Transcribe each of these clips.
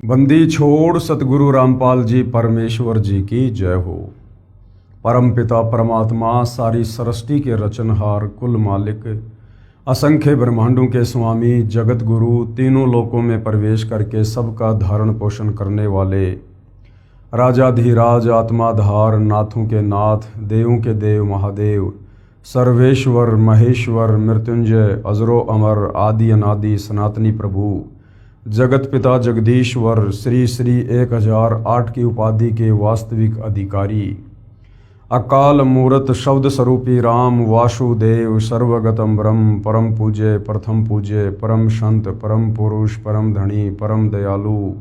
बंदी छोड़ सतगुरु रामपाल जी परमेश्वर जी की जय हो। परम पिता परमात्मा सारी सृष्टि के रचनहार कुल मालिक असंख्य ब्रह्मांडों के स्वामी जगत गुरु तीनों लोकों में प्रवेश करके सबका धारण पोषण करने वाले राजाधिराज आत्माधार नाथों के नाथ देवों के देव महादेव सर्वेश्वर महेश्वर मृत्युंजय अजरो अमर आदि अनादि सनातनी प्रभु जगत पिता जगदीश्वर श्री श्री 1008 की उपाधि के वास्तविक अधिकारी अकाल मूर्त शब्द स्वरूपी राम वासुदेव सर्वगतम ब्रह्म परम पूज्य प्रथम पूज्य परम संत परम पुरुष परम धनी परम दयालु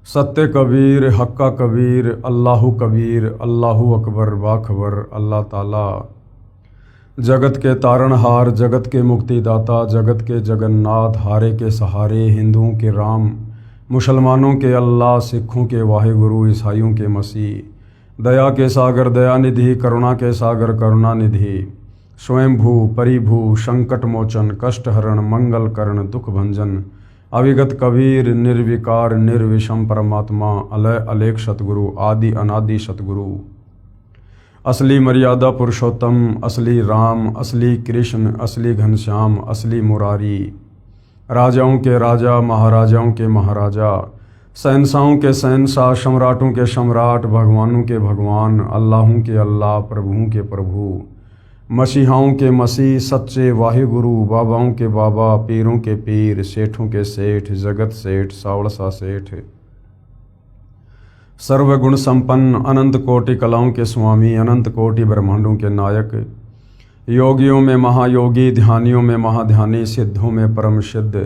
सत्य कबीर हक्का कबीर अल्लाहु कबीर अल्लाहु अकबर बाखबर अल्लाह ताला जगत के तारणहार जगत के मुक्तिदाता जगत के जगन्नाथ हारे के सहारे हिंदुओं के राम मुसलमानों के अल्लाह सिखों के वाहिगुरु ईसाइयों के मसीह दया के सागर दयानिधि करुणा के सागर करुणानिधि स्वयंभू परिभू संकट मोचन कष्ट हरण मंगल करण दुख भंजन अविगत कबीर निर्विकार निर्विषम परमात्मा अलय अलेख सतगुरु आदि अनादि सतगुरु असली मर्यादा पुरुषोत्तम असली राम असली कृष्ण असली घनश्याम असली मुरारी राजाओं के राजा महाराजाओं के महाराजा शहंशाहों के शहंशाह सम्राटों के सम्राट भगवानों के भगवान अल्लाहों के अल्लाह प्रभुओं के प्रभु मसीहाओं के मसीह सच्चे वाहिगुरु बाबाओं के बाबा पीरों के पीर सेठों के सेठ जगत सेठ सावड़सा सेठ सर्वगुण संपन्न अनंत कोटि कलाओं के स्वामी अनंत कोटि ब्रह्मांडों के नायक योगियों में महायोगी ध्यानियों में महाध्यानी सिद्धों में परम सिद्ध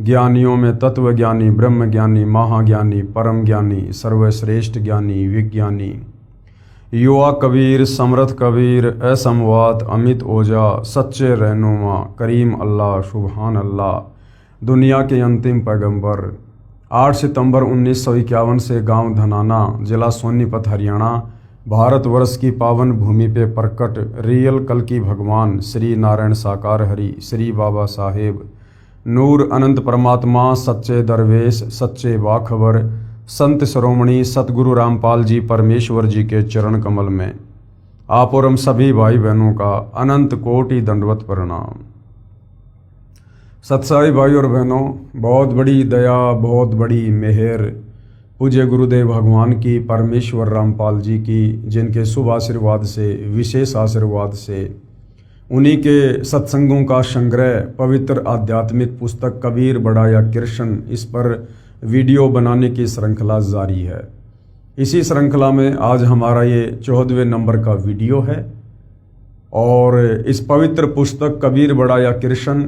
ज्ञानियों में तत्वज्ञानी ब्रह्म ज्ञानी महाज्ञानी परम ज्ञानी सर्वश्रेष्ठ ज्ञानी विज्ञानी युवा कबीर समर्थ कबीर असमवात अमित ओजा सच्चे रहनुमा करीम अल्लाह सुबहान अल्लाह दुनिया के अंतिम पैगंबर 8 सितंबर 1951 से गांव धनाना जिला सोनीपत हरियाणा भारतवर्ष की पावन भूमि पे प्रकट रियल कल की भगवान श्री नारायण साकार हरि श्री बाबा साहेब नूर अनंत परमात्मा सच्चे दरवेश सच्चे बाखबर संत शिरोमणि सतगुरु रामपाल जी परमेश्वर जी के चरण कमल में आप और हम सभी भाई बहनों का अनंत कोटि दंडवत प्रणाम। सत्साई भाई और बहनों, बहुत बड़ी दया बहुत बड़ी मेहर पूज्य गुरुदेव भगवान की परमेश्वर रामपाल जी की जिनके शुभ आशीर्वाद से विशेष आशीर्वाद से उन्हीं के सत्संगों का संग्रह पवित्र आध्यात्मिक पुस्तक कबीर बड़ा या कृष्ण इस पर वीडियो बनाने की श्रृंखला जारी है। इसी श्रृंखला में आज हमारा ये 14वें नंबर का वीडियो है और इस पवित्र पुस्तक कबीर बड़ा या कृष्ण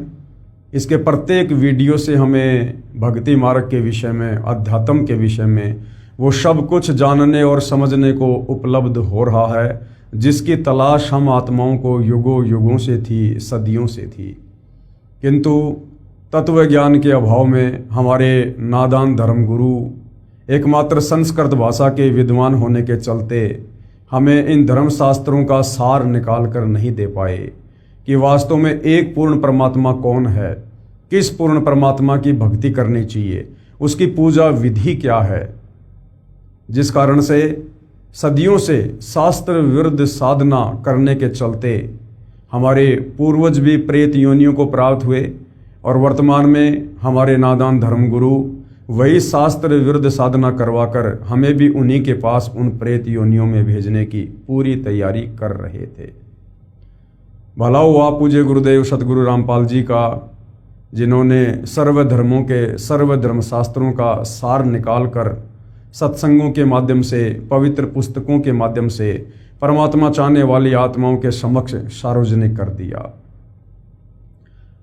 इसके प्रत्येक वीडियो से हमें भक्ति मार्ग के विषय में अध्यात्म के विषय में वो सब कुछ जानने और समझने को उपलब्ध हो रहा है जिसकी तलाश हम आत्माओं को युगों युगों से थी सदियों से थी, किंतु तत्व ज्ञान के अभाव में हमारे नादान धर्मगुरु एकमात्र संस्कृत भाषा के विद्वान होने के चलते हमें इन धर्मशास्त्रों का सार निकाल कर नहीं दे पाए कि वास्तव में एक पूर्ण परमात्मा कौन है, किस पूर्ण परमात्मा की भक्ति करनी चाहिए, उसकी पूजा विधि क्या है, जिस कारण से सदियों से शास्त्र विरुद्ध साधना करने के चलते हमारे पूर्वज भी प्रेत योनियों को प्राप्त हुए और वर्तमान में हमारे नादान धर्मगुरु वही शास्त्र विरुद्ध साधना करवाकर हमें भी उन्हीं के पास उन प्रेत योनियों में भेजने की पूरी तैयारी कर रहे थे। भला हुआ पूज्य गुरुदेव सतगुरु रामपाल जी का जिन्होंने सर्वधर्मों के सर्वधर्म शास्त्रों का सार निकाल कर सत्संगों के माध्यम से पवित्र पुस्तकों के माध्यम से परमात्मा चाहने वाली आत्माओं के समक्ष सार्वजनिक कर दिया।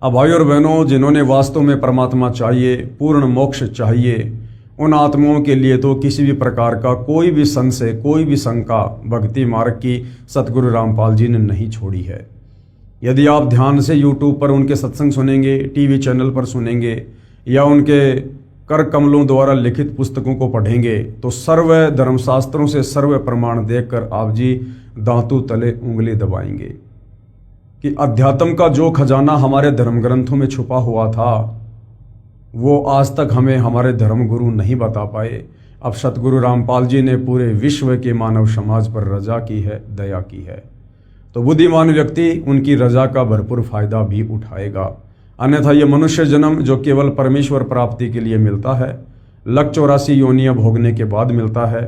अब भाई और बहनों, जिन्होंने वास्तव में परमात्मा चाहिए पूर्ण मोक्ष चाहिए उन आत्माओं के लिए तो किसी भी प्रकार का कोई भी संशय कोई भी शंका भक्ति मार्ग की सतगुरु रामपाल जी ने नहीं छोड़ी है। यदि आप ध्यान से YouTube पर उनके सत्संग सुनेंगे, टीवी चैनल पर सुनेंगे या उनके कर कमलों द्वारा लिखित पुस्तकों को पढ़ेंगे तो सर्व धर्मशास्त्रों से सर्व प्रमाण देखकर आप जी दांतों तले उंगली दबाएंगे कि अध्यात्म का जो खजाना हमारे धर्म ग्रंथों में छुपा हुआ था वो आज तक हमें हमारे धर्म गुरु नहीं बता पाए। अब सतगुरु रामपाल जी ने पूरे विश्व के मानव समाज पर रजा की है, दया की है। तो बुद्धिमान व्यक्ति उनकी रजा का भरपूर फायदा भी उठाएगा। अन्यथा ये मनुष्य जन्म जो केवल परमेश्वर प्राप्ति के लिए मिलता है, 184 योनियां भोगने के बाद मिलता है,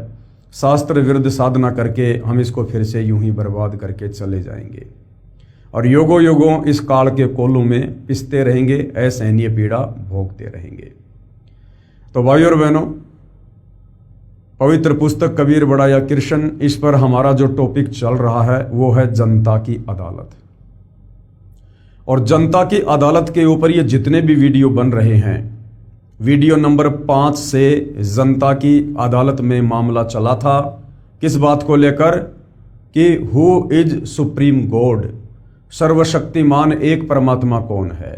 शास्त्र विरुद्ध साधना करके हम इसको फिर से यूं ही बर्बाद करके चले जाएंगे और योगों योगों इस काल के कोलों में पिसते रहेंगे, असहनीय पीड़ा भोगते रहेंगे। तो भाइयों और बहनों, पवित्र पुस्तक कबीर बड़ा या कृष्ण, इस पर हमारा जो टॉपिक चल रहा है वो है जनता की अदालत। और जनता की अदालत के ऊपर ये जितने भी वीडियो बन रहे हैं, वीडियो नंबर 5 से जनता की अदालत में मामला चला था। किस बात को लेकर कि हु इज सुप्रीम गॉड, सर्वशक्तिमान एक परमात्मा कौन है,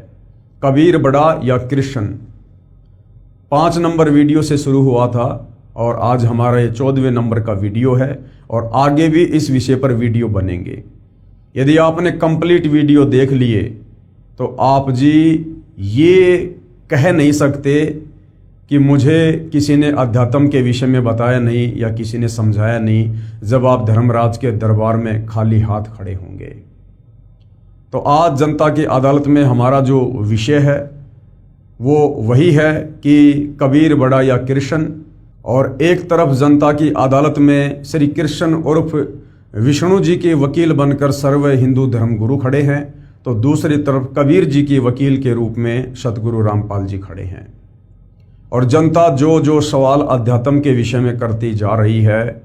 कबीर बड़ा या कृष्ण। 5 नंबर वीडियो से शुरू हुआ था और आज हमारा ये 14वें नंबर का वीडियो है और आगे भी इस विषय पर वीडियो बनेंगे। यदि आपने कंप्लीट वीडियो देख लिए तो आप जी ये कह नहीं सकते कि मुझे किसी ने अध्यात्म के विषय में बताया नहीं या किसी ने समझाया नहीं, जब आप धर्मराज के दरबार में खाली हाथ खड़े होंगे। तो आज जनता की अदालत में हमारा जो विषय है वो वही है कि कबीर बड़ा या कृष्ण। और एक तरफ जनता की अदालत में श्री कृष्ण उर्फ विष्णु जी के वकील बनकर सर्व हिंदू धर्म गुरु खड़े हैं, तो दूसरी तरफ कबीर जी के वकील के रूप में सतगुरु रामपाल जी खड़े हैं। और जनता जो जो सवाल अध्यात्म के विषय में करती जा रही है,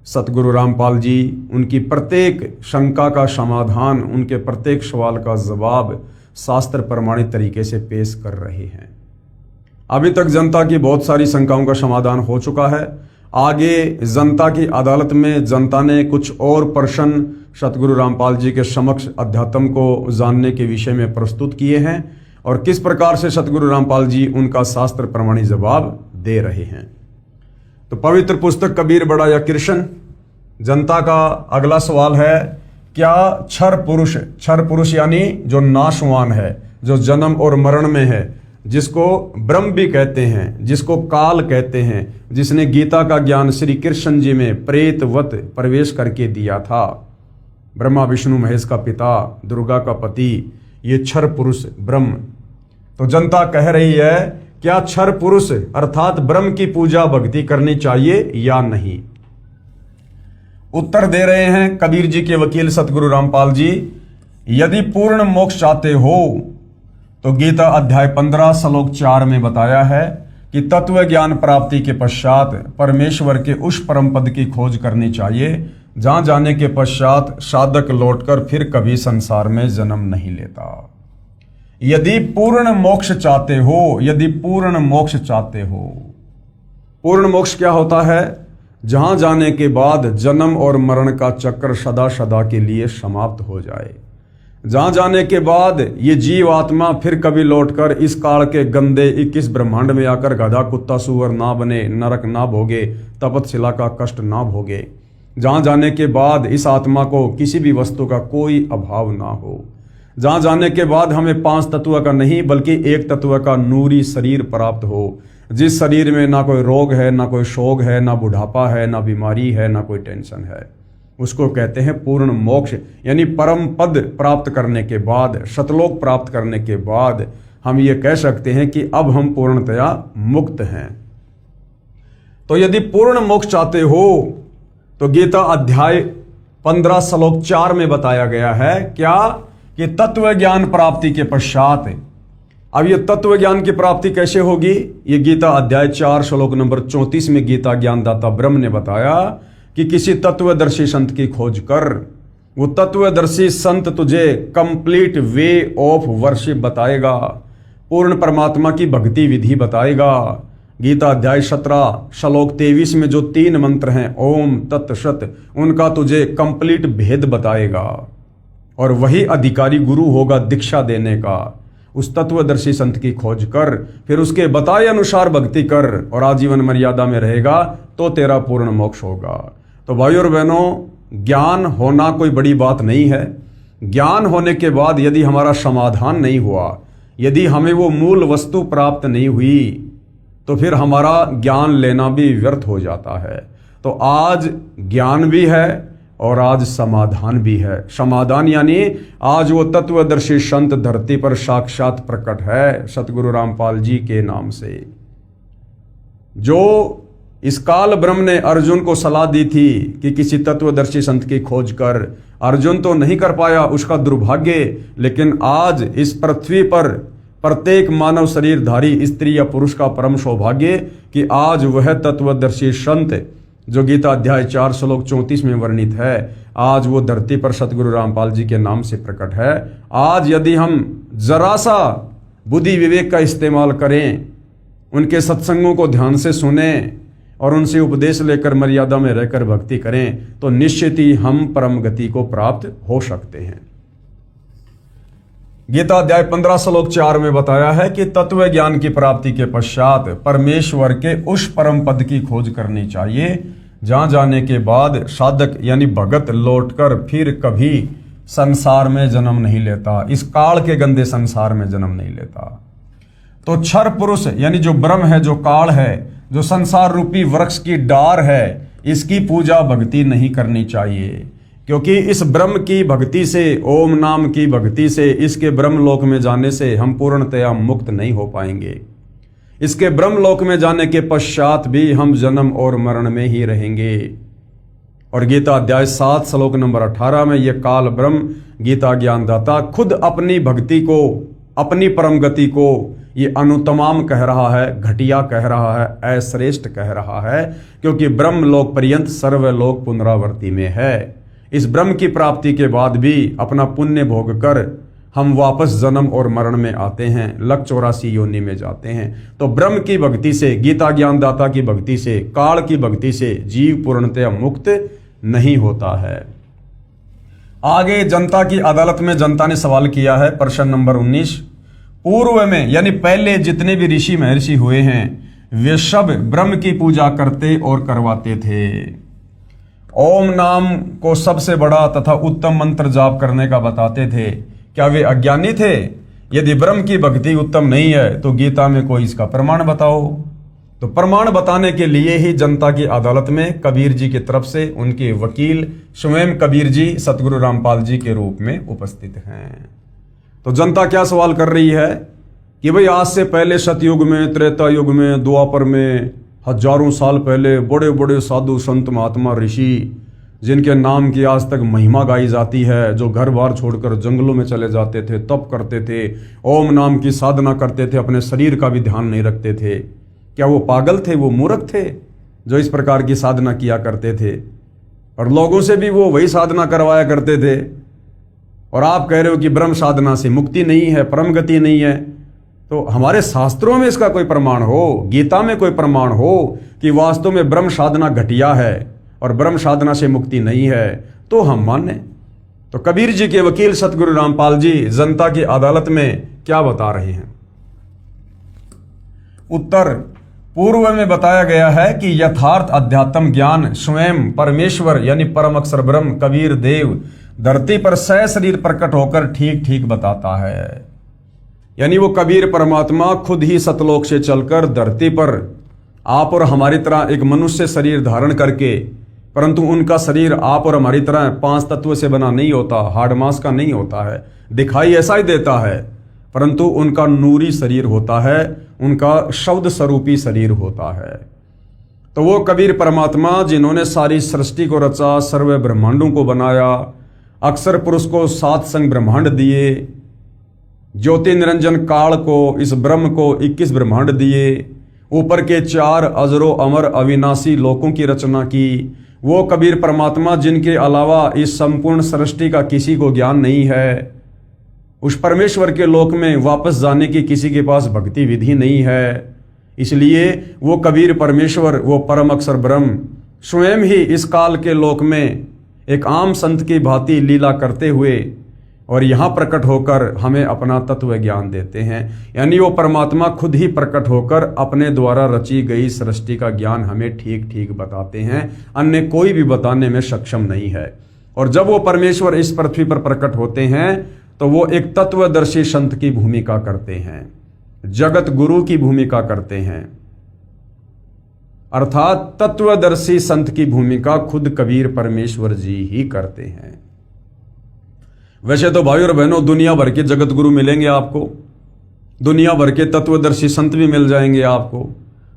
सतगुरु रामपाल जी उनकी प्रत्येक शंका का समाधान, उनके प्रत्येक सवाल का जवाब शास्त्र प्रमाणित तरीके से पेश कर रहे हैं। अभी तक जनता की बहुत सारी शंकाओं का समाधान हो चुका है। आगे जनता की अदालत में जनता ने कुछ और प्रश्न सतगुरु रामपाल जी के समक्ष अध्यात्म को जानने के विषय में प्रस्तुत किए हैं और किस प्रकार से सतगुरु रामपाल जी उनका शास्त्र प्रमाणित जवाब दे रहे हैं। तो पवित्र पुस्तक कबीर बड़ा या कृष्ण, जनता का अगला सवाल है, क्या क्षर पुरुष यानी जो नाशवान है, जो जन्म और मरण में है, जिसको ब्रह्म भी कहते हैं, जिसको काल कहते हैं, जिसने गीता का ज्ञान श्री कृष्ण जी में प्रेतवत प्रवेश करके दिया था, ब्रह्मा विष्णु महेश का पिता, दुर्गा का पति, ये क्षर पुरुष ब्रह्म। तो जनता कह रही है, क्या क्षर पुरुष अर्थात ब्रह्म की पूजा भक्ति करनी चाहिए या नहीं? उत्तर दे रहे हैं कबीर जी के वकील सतगुरु रामपाल जी, यदि पूर्ण मोक्ष चाहते हो तो गीता अध्याय 15 श्लोक 4 में बताया है कि तत्व ज्ञान प्राप्ति के पश्चात परमेश्वर के उस परम पद की खोज करनी चाहिए जहां जाने के पश्चात साधक लौटकर फिर कभी संसार में जन्म नहीं लेता। यदि पूर्ण मोक्ष चाहते हो, यदि पूर्ण मोक्ष चाहते हो, पूर्ण मोक्ष क्या होता है? जहां जाने के बाद जन्म और मरण का चक्र सदा सदा के लिए समाप्त हो जाए, जहां जाने के बाद ये जीव आत्मा फिर कभी लौटकर इस काल के गंदे 21 ब्रह्मांड में आकर गधा कुत्ता सुअर ना बने, नरक ना भोगे, तपतशिला का कष्ट ना भोगे, जहां जाने के बाद इस आत्मा को किसी भी वस्तु का कोई अभाव ना हो, जहां जाने के बाद हमें 5 तत्व का नहीं बल्कि एक तत्व का नूरी शरीर प्राप्त हो, जिस शरीर में ना कोई रोग है, ना कोई शोक है, ना बुढ़ापा है, ना बीमारी है, ना कोई टेंशन है, उसको कहते हैं पूर्ण मोक्ष। यानी परम पद प्राप्त करने के बाद, सतलोक प्राप्त करने के बाद हम ये कह सकते हैं कि अब हम पूर्णतया मुक्त हैं। तो यदि पूर्ण मोक्ष चाहते हो तो गीता अध्याय 15 श्लोक 4 में बताया गया है क्या कि तत्व ज्ञान प्राप्ति के पश्चात। अब ये तत्व ज्ञान की प्राप्ति कैसे होगी? ये गीता अध्याय 4 श्लोक नंबर 34 में गीता ज्ञानदाता ब्रह्म ने बताया कि किसी तत्वदर्शी संत की खोज कर। वो तत्वदर्शी संत तुझे कंप्लीट वे ऑफ वर्शिप बताएगा, पूर्ण परमात्मा की भक्ति विधि बताएगा। गीता अध्याय 17 श्लोक 23 में जो 3 मंत्र हैं ओम तत्सत, उनका तुझे कंप्लीट भेद बताएगा और वही अधिकारी गुरु होगा दीक्षा देने का। उस तत्वदर्शी संत की खोज कर, फिर उसके बताए अनुसार भक्ति कर और आजीवन मर्यादा में रहेगा तो तेरा पूर्ण मोक्ष होगा। तो भाइयों और बहनों, ज्ञान होना कोई बड़ी बात नहीं है। ज्ञान होने के बाद यदि हमारा समाधान नहीं हुआ, यदि हमें वो मूल वस्तु प्राप्त नहीं हुई तो फिर हमारा ज्ञान लेना भी व्यर्थ हो जाता है। तो आज ज्ञान भी है और आज समाधान भी है। समाधान यानी आज वो तत्वदर्शी संत धरती पर साक्षात प्रकट है सतगुरु रामपाल जी के नाम से। जो इस काल ब्रह्म ने अर्जुन को सलाह दी थी कि किसी तत्वदर्शी संत की खोज कर, अर्जुन तो नहीं कर पाया, उसका दुर्भाग्य। लेकिन आज इस पृथ्वी पर प्रत्येक मानव शरीरधारी स्त्री या पुरुष का परम सौभाग्य कि आज वह तत्वदर्शी संत जो गीता अध्याय 4 श्लोक 34 में वर्णित है, आज वो धरती पर सतगुरु रामपाल जी के नाम से प्रकट है। आज यदि हम जरा सा बुद्धि विवेक का इस्तेमाल करें, उनके सत्संगों को ध्यान से सुने और उनसे उपदेश लेकर मर्यादा में रहकर भक्ति करें तो निश्चित ही हम परम गति को प्राप्त हो सकते हैं। गीता अध्याय 15 श्लोक 4 में बताया है कि तत्व ज्ञान की प्राप्ति के पश्चात परमेश्वर के उस परम पद की खोज करनी चाहिए जहां जाने के बाद साधक यानी भगत लौटकर फिर कभी संसार में जन्म नहीं लेता, इस काल के गंदे संसार में जन्म नहीं लेता। तो क्षर पुरुष यानी जो ब्रह्म है, जो काल है, जो संसार रूपी वृक्ष की डार है, इसकी पूजा भक्ति नहीं करनी चाहिए, क्योंकि इस ब्रह्म की भक्ति से, ओम नाम की भक्ति से, इसके ब्रह्मलोक में जाने से हम पूर्णतया मुक्त नहीं हो पाएंगे। इसके ब्रह्मलोक में जाने के पश्चात भी हम जन्म और मरण में ही रहेंगे। और गीता अध्याय 7 श्लोक नंबर 18 में यह काल ब्रह्म गीता ज्ञानदाता खुद अपनी भक्ति को, अपनी परम गति को ये अनुतमाम कह रहा है, घटिया कह रहा है, अश्रेष्ठ कह रहा है, क्योंकि ब्रह्मलोक पर्यंत सर्वलोक पुनरावर्ती में है। इस ब्रह्म की प्राप्ति के बाद भी अपना पुण्य भोग कर हम वापस जन्म और मरण में आते हैं, लक 84 योनि में जाते हैं। तो ब्रह्म की भक्ति से, गीता ज्ञानदाता की भक्ति से, काल की भक्ति से जीव पूर्णतया मुक्त नहीं होता है। आगे जनता की अदालत में जनता ने सवाल किया है, प्रश्न नंबर 19। पूर्व में यानी पहले जितने भी ऋषि महर्षि हुए हैं वे सब ब्रह्म की पूजा करते और करवाते थे। ओम नाम को सबसे बड़ा तथा उत्तम मंत्र जाप करने का बताते थे। क्या वे अज्ञानी थे? यदि ब्रह्म की भक्ति उत्तम नहीं है तो गीता में कोई इसका प्रमाण बताओ। तो प्रमाण बताने के लिए ही जनता की अदालत में कबीर जी की तरफ से उनके वकील स्वयं कबीर जी सतगुरु रामपाल जी के रूप में उपस्थित हैं। तो जनता क्या सवाल कर रही है कि भाई आज से पहले सतयुग में, त्रेता युग में, द्वापर में, हजारों साल पहले बड़े बड़े साधु संत महात्मा ऋषि जिनके नाम की आज तक महिमा गाई जाती है, जो घर बार छोड़कर जंगलों में चले जाते थे, तप करते थे, ओम नाम की साधना करते थे, अपने शरीर का भी ध्यान नहीं रखते थे, क्या वो पागल थे, वो मूर्ख थे जो इस प्रकार की साधना किया करते थे? और लोगों से भी वो वही साधना करवाया करते थे। और आप कह रहे हो कि ब्रह्म साधना से मुक्ति नहीं है, परम गति नहीं है। तो हमारे शास्त्रों में इसका कोई प्रमाण हो, गीता में कोई प्रमाण हो कि वास्तव में ब्रह्म साधना घटिया है और ब्रह्म साधना से मुक्ति नहीं है, तो हम माने। तो कबीर जी के वकील सतगुरु रामपाल जी जनता की अदालत में क्या बता रहे हैं? उत्तर पूर्व में बताया गया है कि यथार्थ अध्यात्म ज्ञान स्वयं परमेश्वर यानी परम अक्षर ब्रह्म कबीर देव धरती पर सशरीर प्रकट होकर ठीक ठीक बताता है। यानी वो कबीर परमात्मा खुद ही सतलोक से चलकर धरती पर आप और हमारी तरह एक मनुष्य शरीर धारण करके, परंतु उनका शरीर आप और हमारी तरह 5 तत्व से बना नहीं होता, हाड़ मांस का नहीं होता है, दिखाई ऐसा ही देता है, परंतु उनका नूरी शरीर होता है, उनका शब्द स्वरूपी शरीर होता है। तो वो कबीर परमात्मा जिन्होंने सारी सृष्टि को रचा, सर्व ब्रह्मांडों को बनाया, अक्षर पुरुष को 7 संग ब्रह्मांड दिए, ज्योति निरंजन काल को, इस ब्रह्म को 21 ब्रह्मांड दिए, ऊपर के 4 अजरो अमर अविनाशी लोकों की रचना की, वो कबीर परमात्मा जिनके अलावा इस संपूर्ण सृष्टि का किसी को ज्ञान नहीं है, उस परमेश्वर के लोक में वापस जाने की किसी के पास भक्ति विधि नहीं है, इसलिए वो कबीर परमेश्वर, वो परम अक्षर ब्रह्म स्वयं ही इस काल के लोक में एक आम संत की भांति लीला करते हुए और यहाँ प्रकट होकर हमें अपना तत्व ज्ञान देते हैं। यानी वो परमात्मा खुद ही प्रकट होकर अपने द्वारा रची गई सृष्टि का ज्ञान हमें ठीक ठीक बताते हैं, अन्य कोई भी बताने में सक्षम नहीं है। और जब वो परमेश्वर इस पृथ्वी पर प्रकट होते हैं तो वो एक तत्वदर्शी संत की भूमिका करते हैं, जगत गुरु की भूमिका करते हैं। अर्थात तत्वदर्शी संत की भूमिका खुद कबीर परमेश्वर जी ही करते हैं। वैसे तो भाई और बहनों, दुनिया भर के जगत गुरु मिलेंगे आपको, दुनिया भर के तत्वदर्शी संत भी मिल जाएंगे आपको।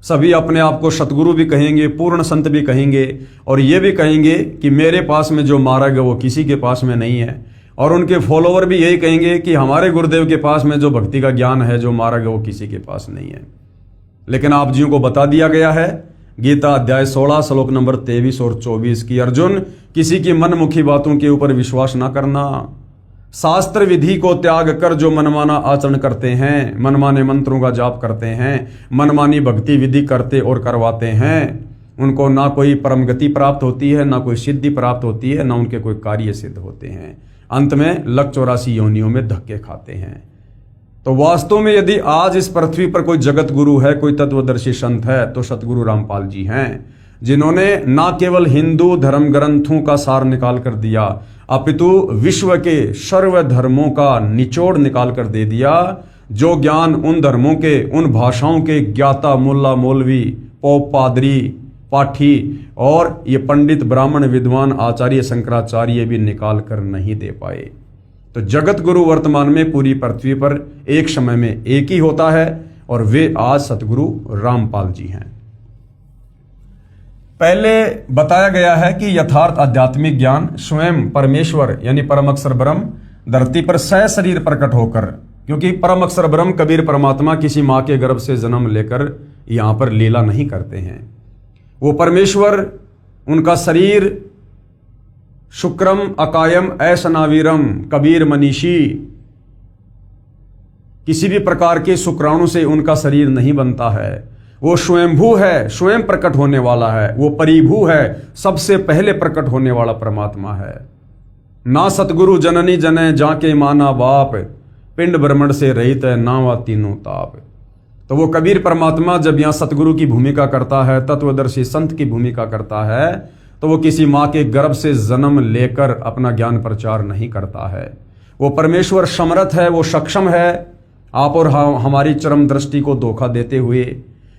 सभी अपने आप को सतगुरु भी कहेंगे, पूर्ण संत भी कहेंगे, और ये भी कहेंगे कि मेरे पास में जो मार्ग है वो किसी के पास में नहीं है। और उनके फॉलोवर भी यही कहेंगे कि हमारे गुरुदेव के पास में जो भक्ति का ज्ञान है, जो मार्ग है, वो किसी के पास नहीं है। लेकिन आप जी को बता दिया गया है गीता अध्याय 16 श्लोक नंबर 23 और 24 की, अर्जुन किसी की मनमुखी बातों के ऊपर विश्वास ना करना। शास्त्र विधि को त्याग कर जो मनमाना आचरण करते हैं, मनमाने मंत्रों का जाप करते हैं, मनमानी भक्ति विधि करते और करवाते हैं, उनको ना कोई परम गति प्राप्त होती है, ना कोई सिद्धि प्राप्त होती है, ना उनके कोई कार्य सिद्ध होते हैं। अंत में लक 84 योनियों में धक्के खाते हैं। तो वास्तव में यदि आज इस पृथ्वी पर कोई जगत गुरु है, कोई तत्वदर्शी संत है, तो सतगुरु रामपाल जी हैं, जिन्होंने ना केवल हिंदू धर्म ग्रंथों का सार निकाल कर दिया, अपितु विश्व के सर्व धर्मों का निचोड़ निकाल कर दे दिया। जो ज्ञान उन धर्मों के, उन भाषाओं के ज्ञाता मुल्ला मौलवी, पोप पादरी, पाठी और ये पंडित ब्राह्मण विद्वान आचार्य शंकराचार्य भी निकाल कर नहीं दे पाए। तो जगत गुरु वर्तमान में पूरी पृथ्वी पर एक समय में एक ही होता है, और वे आज सतगुरु रामपाल जी हैं। पहले बताया गया है कि यथार्थ आध्यात्मिक ज्ञान स्वयं परमेश्वर यानी परम अक्षर ब्रह्म धरती पर सशरीर प्रकट होकर, क्योंकि परम अक्षर ब्रह्म कबीर परमात्मा किसी मां के गर्भ से जन्म लेकर यहां पर लीला नहीं करते हैं। वो परमेश्वर, उनका शरीर शुक्रम अकायम ऐसनावीरम कबीर मनीषी, किसी भी प्रकार के शुक्राणु से उनका शरीर नहीं बनता है। वो स्वयंभू है, स्वयं प्रकट होने वाला है। वो परिभू है, सबसे पहले प्रकट होने वाला परमात्मा है। ना सतगुरु जननी जने जाके माना बाप, पिंड ब्रह्मंड से रहित है नावा तीनों ताप। तो वो कबीर परमात्मा जब यहां सतगुरु की भूमिका करता है, तत्वदर्शी संत की भूमिका करता है, तो वो किसी मां के गर्भ से जन्म लेकर अपना ज्ञान प्रचार नहीं करता है। वो परमेश्वर समर्थ है, वो सक्षम है। आप और हमारी चरम दृष्टि को धोखा देते हुए,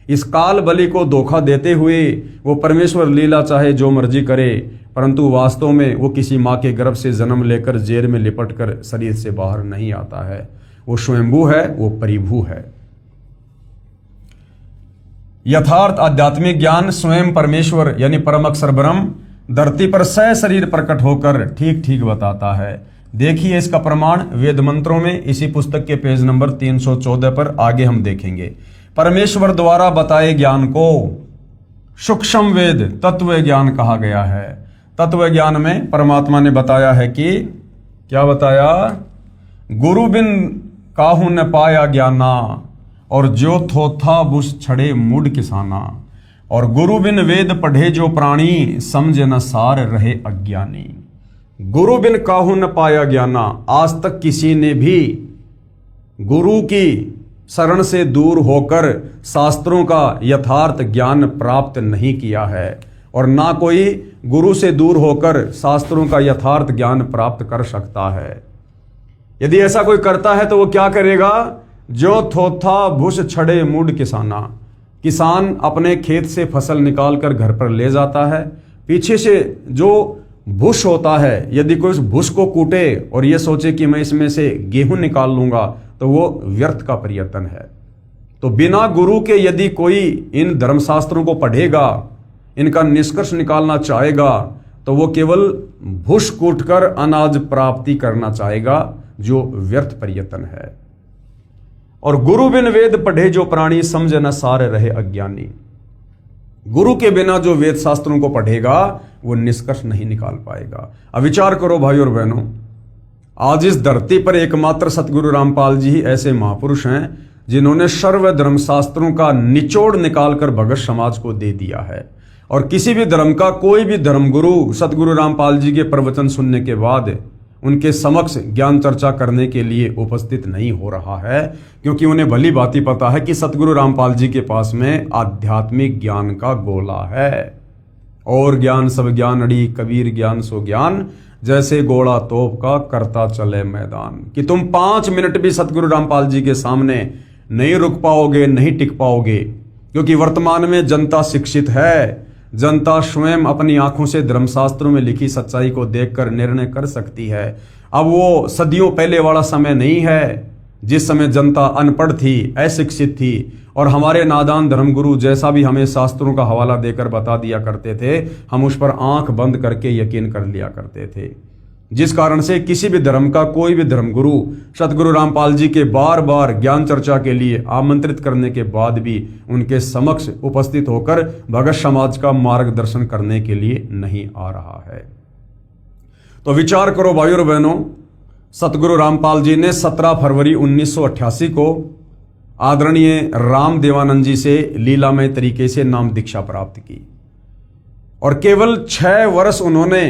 इस काल बलि को धोखा देते हुए वो परमेश्वर लीला चाहे जो मर्जी करे, परंतु वास्तव में वो किसी मां के गर्भ से जन्म लेकर जेल में लिपट कर शरीर से बाहर नहीं आता है। वो स्वयंभू है, वो परिभू है। यथार्थ आध्यात्मिक ज्ञान स्वयं परमेश्वर यानी परम अक्षर ब्रह्म धरती पर सशरीर प्रकट होकर ठीक ठीक बताता है। देखिए इसका प्रमाण वेद मंत्रों में, इसी पुस्तक के पेज नंबर 314 पर आगे हम देखेंगे। परमेश्वर द्वारा बताए ज्ञान को सूक्ष्म वेद तत्व ज्ञान कहा गया है। तत्व ज्ञान में परमात्मा ने बताया है कि क्या बताया, गुरु बिन काहू न पाया ज्ञाना, और जो थोथा बुस छड़े मुड किसाना, और गुरु बिन वेद पढ़े जो प्राणी, समझे न सार रहे अज्ञानी। गुरु बिन काहू न पाया ज्ञाना, आज तक किसी ने भी गुरु की शरण से दूर होकर शास्त्रों का यथार्थ ज्ञान प्राप्त नहीं किया है, और ना कोई गुरु से दूर होकर शास्त्रों का यथार्थ ज्ञान प्राप्त कर सकता है। यदि ऐसा कोई करता है तो वो क्या करेगा, जो थोथा भूस छड़े मुड किसाना, किसान अपने खेत से फसल निकाल कर घर पर ले जाता है, पीछे से जो भूस होता है, यदि कोई उस भूस को कूटे और ये सोचे कि मैं इसमें से गेहूं निकाल लूंगा, तो वो व्यर्थ का प्रयत्न है। तो बिना गुरु के यदि कोई इन धर्मशास्त्रों को पढ़ेगा, इनका निष्कर्ष निकालना चाहेगा, तो वो केवल भूस कूटकर अनाज प्राप्ति करना चाहेगा, जो व्यर्थ प्रयत्न है। और गुरु बिन वेद पढ़े जो प्राणी, समझे न सारे रहे अज्ञानी। गुरु के बिना जो वेद शास्त्रों को पढ़ेगा वो निष्कर्ष नहीं निकाल पाएगा। अब विचार करो भाई और बहनों, आज इस धरती पर एकमात्र सतगुरु रामपाल जी ही ऐसे महापुरुष हैं जिन्होंने सर्व धर्म शास्त्रों का निचोड़ निकालकर भगत समाज को दे दिया है। और किसी भी धर्म का कोई भी धर्मगुरु सतगुरु रामपाल जी के प्रवचन सुनने के बाद उनके समक्ष ज्ञान चर्चा करने के लिए उपस्थित नहीं हो रहा है, क्योंकि उन्हें भली भांति पता है कि सतगुरु रामपाल जी के पास में आध्यात्मिक ज्ञान का गोला है। और ज्ञान सब ज्ञान अड़ी, कबीर ज्ञान सो ज्ञान, जैसे घोड़ा तोप का करता चले मैदान। कि तुम 5 मिनट भी सतगुरु रामपाल जी के सामने नहीं रुक पाओगे, नहीं टिक पाओगे, क्योंकि वर्तमान में जनता शिक्षित है। जनता स्वयं अपनी आंखों से धर्मशास्त्रों में लिखी सच्चाई को देखकर निर्णय कर सकती है। अब वो सदियों पहले वाला समय नहीं है जिस समय जनता अनपढ़ थी, अशिक्षित थी, और हमारे नादान धर्मगुरु जैसा भी हमें शास्त्रों का हवाला देकर बता दिया करते थे, हम उस पर आंख बंद करके यकीन कर लिया करते थे। जिस कारण से किसी भी धर्म का कोई भी धर्मगुरु सतगुरु रामपाल जी के बार बार ज्ञान चर्चा के लिए आमंत्रित करने के बाद भी उनके समक्ष उपस्थित होकर भगत समाज का मार्गदर्शन करने के लिए नहीं आ रहा है। तो विचार करो भाइयों और बहनों, सतगुरु रामपाल जी ने 17 फरवरी 1988 को आदरणीय राम देवानंद जी से लीलामय तरीके से नाम दीक्षा प्राप्त की, और केवल 6 वर्ष उन्होंने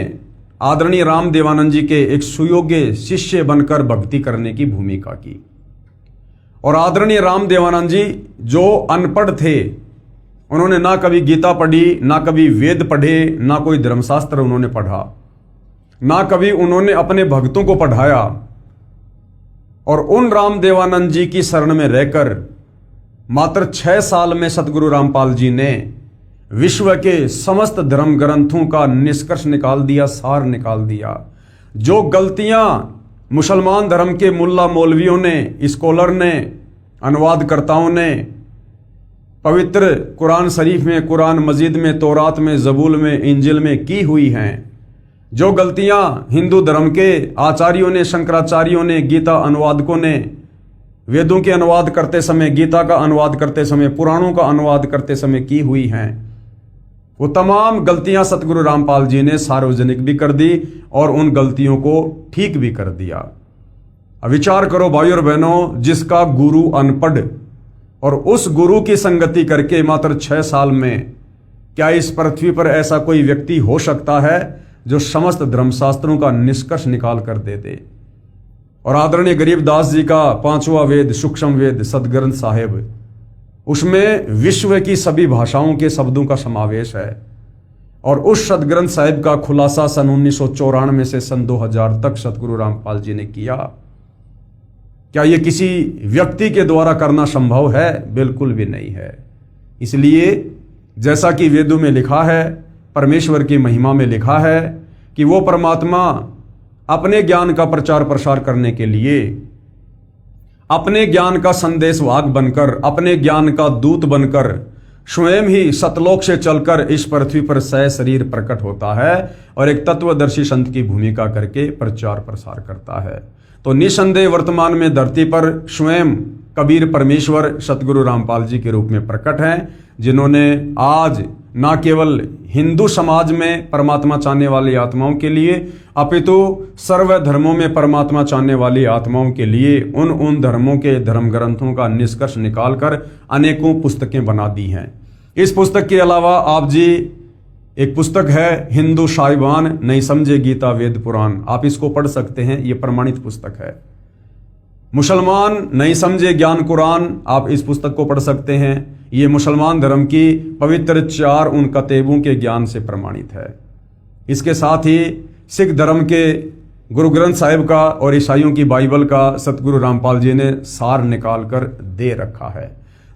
आदरणीय राम देवानंद जी के एक सुयोग्य शिष्य बनकर भक्ति करने की भूमिका की। और आदरणीय राम देवानंद जी जो अनपढ़ थे, उन्होंने ना कभी गीता पढ़ी, ना कभी वेद पढ़े, ना कोई धर्मशास्त्र उन्होंने पढ़ा, ना कभी उन्होंने अपने भक्तों को पढ़ाया। और उन राम देवानंद जी की शरण में रहकर मात्र 6 साल में सतगुरु रामपाल जी ने विश्व के समस्त धर्म ग्रंथों का निष्कर्ष निकाल दिया, सार निकाल दिया। जो गलतियां मुसलमान धर्म के मुल्ला मौलवियों ने, स्कॉलर ने, अनुवादकर्ताओं ने पवित्र कुरान शरीफ में, कुरान मजीद में, तौरात में, जबूल में, इंजिल में की हुई हैं, जो गलतियां हिंदू धर्म के आचार्यों ने, शंकराचार्यों ने, गीता अनुवादकों ने वेदों के अनुवाद करते समय, गीता का अनुवाद करते समय, पुराणों का अनुवाद करते समय की हुई हैं, वो तमाम गलतियां सतगुरु रामपाल जी ने सार्वजनिक भी कर दी और उन गलतियों को ठीक भी कर दिया। अब विचार करो भाइयों और बहनों, जिसका गुरु अनपढ़ और उस गुरु की संगति करके मात्र 6 साल में, क्या इस पृथ्वी पर ऐसा कोई व्यक्ति हो सकता है जो समस्त धर्मशास्त्रों का निष्कर्ष निकाल कर दे दे। और आदरणीय गरीबदास जी का 5वां वेद सूक्ष्म वेद सदग्रंथ साहिब, उसमें विश्व की सभी भाषाओं के शब्दों का समावेश है। और उस सदग्रंथ साहिब का खुलासा सन 1994 से सन 2000 तक सतगुरु रामपाल जी ने किया। क्या यह किसी व्यक्ति के द्वारा करना संभव है? बिल्कुल भी नहीं है। इसलिए जैसा कि वेदों में लिखा है, परमेश्वर की महिमा में लिखा है कि वो परमात्मा अपने ज्ञान का प्रचार प्रसार करने के लिए, अपने ज्ञान का संदेशवाहक बनकर, अपने ज्ञान का दूत बनकर स्वयं ही सतलोक से चलकर इस पृथ्वी पर सशरीर प्रकट होता है और एक तत्वदर्शी संत की भूमिका करके प्रचार प्रसार करता है। तो निसंदेह वर्तमान में धरती पर स्वयं कबीर परमेश्वर सतगुरु रामपाल जी के रूप में प्रकट हैं, जिन्होंने आज न केवल हिंदू समाज में परमात्मा चाहने वाली आत्माओं के लिए, अपितु सर्व धर्मों में परमात्मा चाहने वाली आत्माओं के लिए उन धर्मों के धर्म ग्रंथों का निष्कर्ष निकालकर अनेकों पुस्तकें बना दी हैं। इस पुस्तक के अलावा आप जी एक पुस्तक है हिंदू साहिबान नहीं समझे गीता वेद पुराण, आप इसको पढ़ सकते हैं, ये प्रमाणित पुस्तक है। मुसलमान नहीं समझे ज्ञान कुरान, आप इस पुस्तक को पढ़ सकते हैं। ये मुसलमान धर्म की पवित्र 4 उन कतेबों के ज्ञान से प्रमाणित है। इसके साथ ही सिख धर्म के गुरु ग्रंथ साहिब का और ईसाइयों की बाइबल का सतगुरु रामपाल जी ने सार निकाल कर दे रखा है।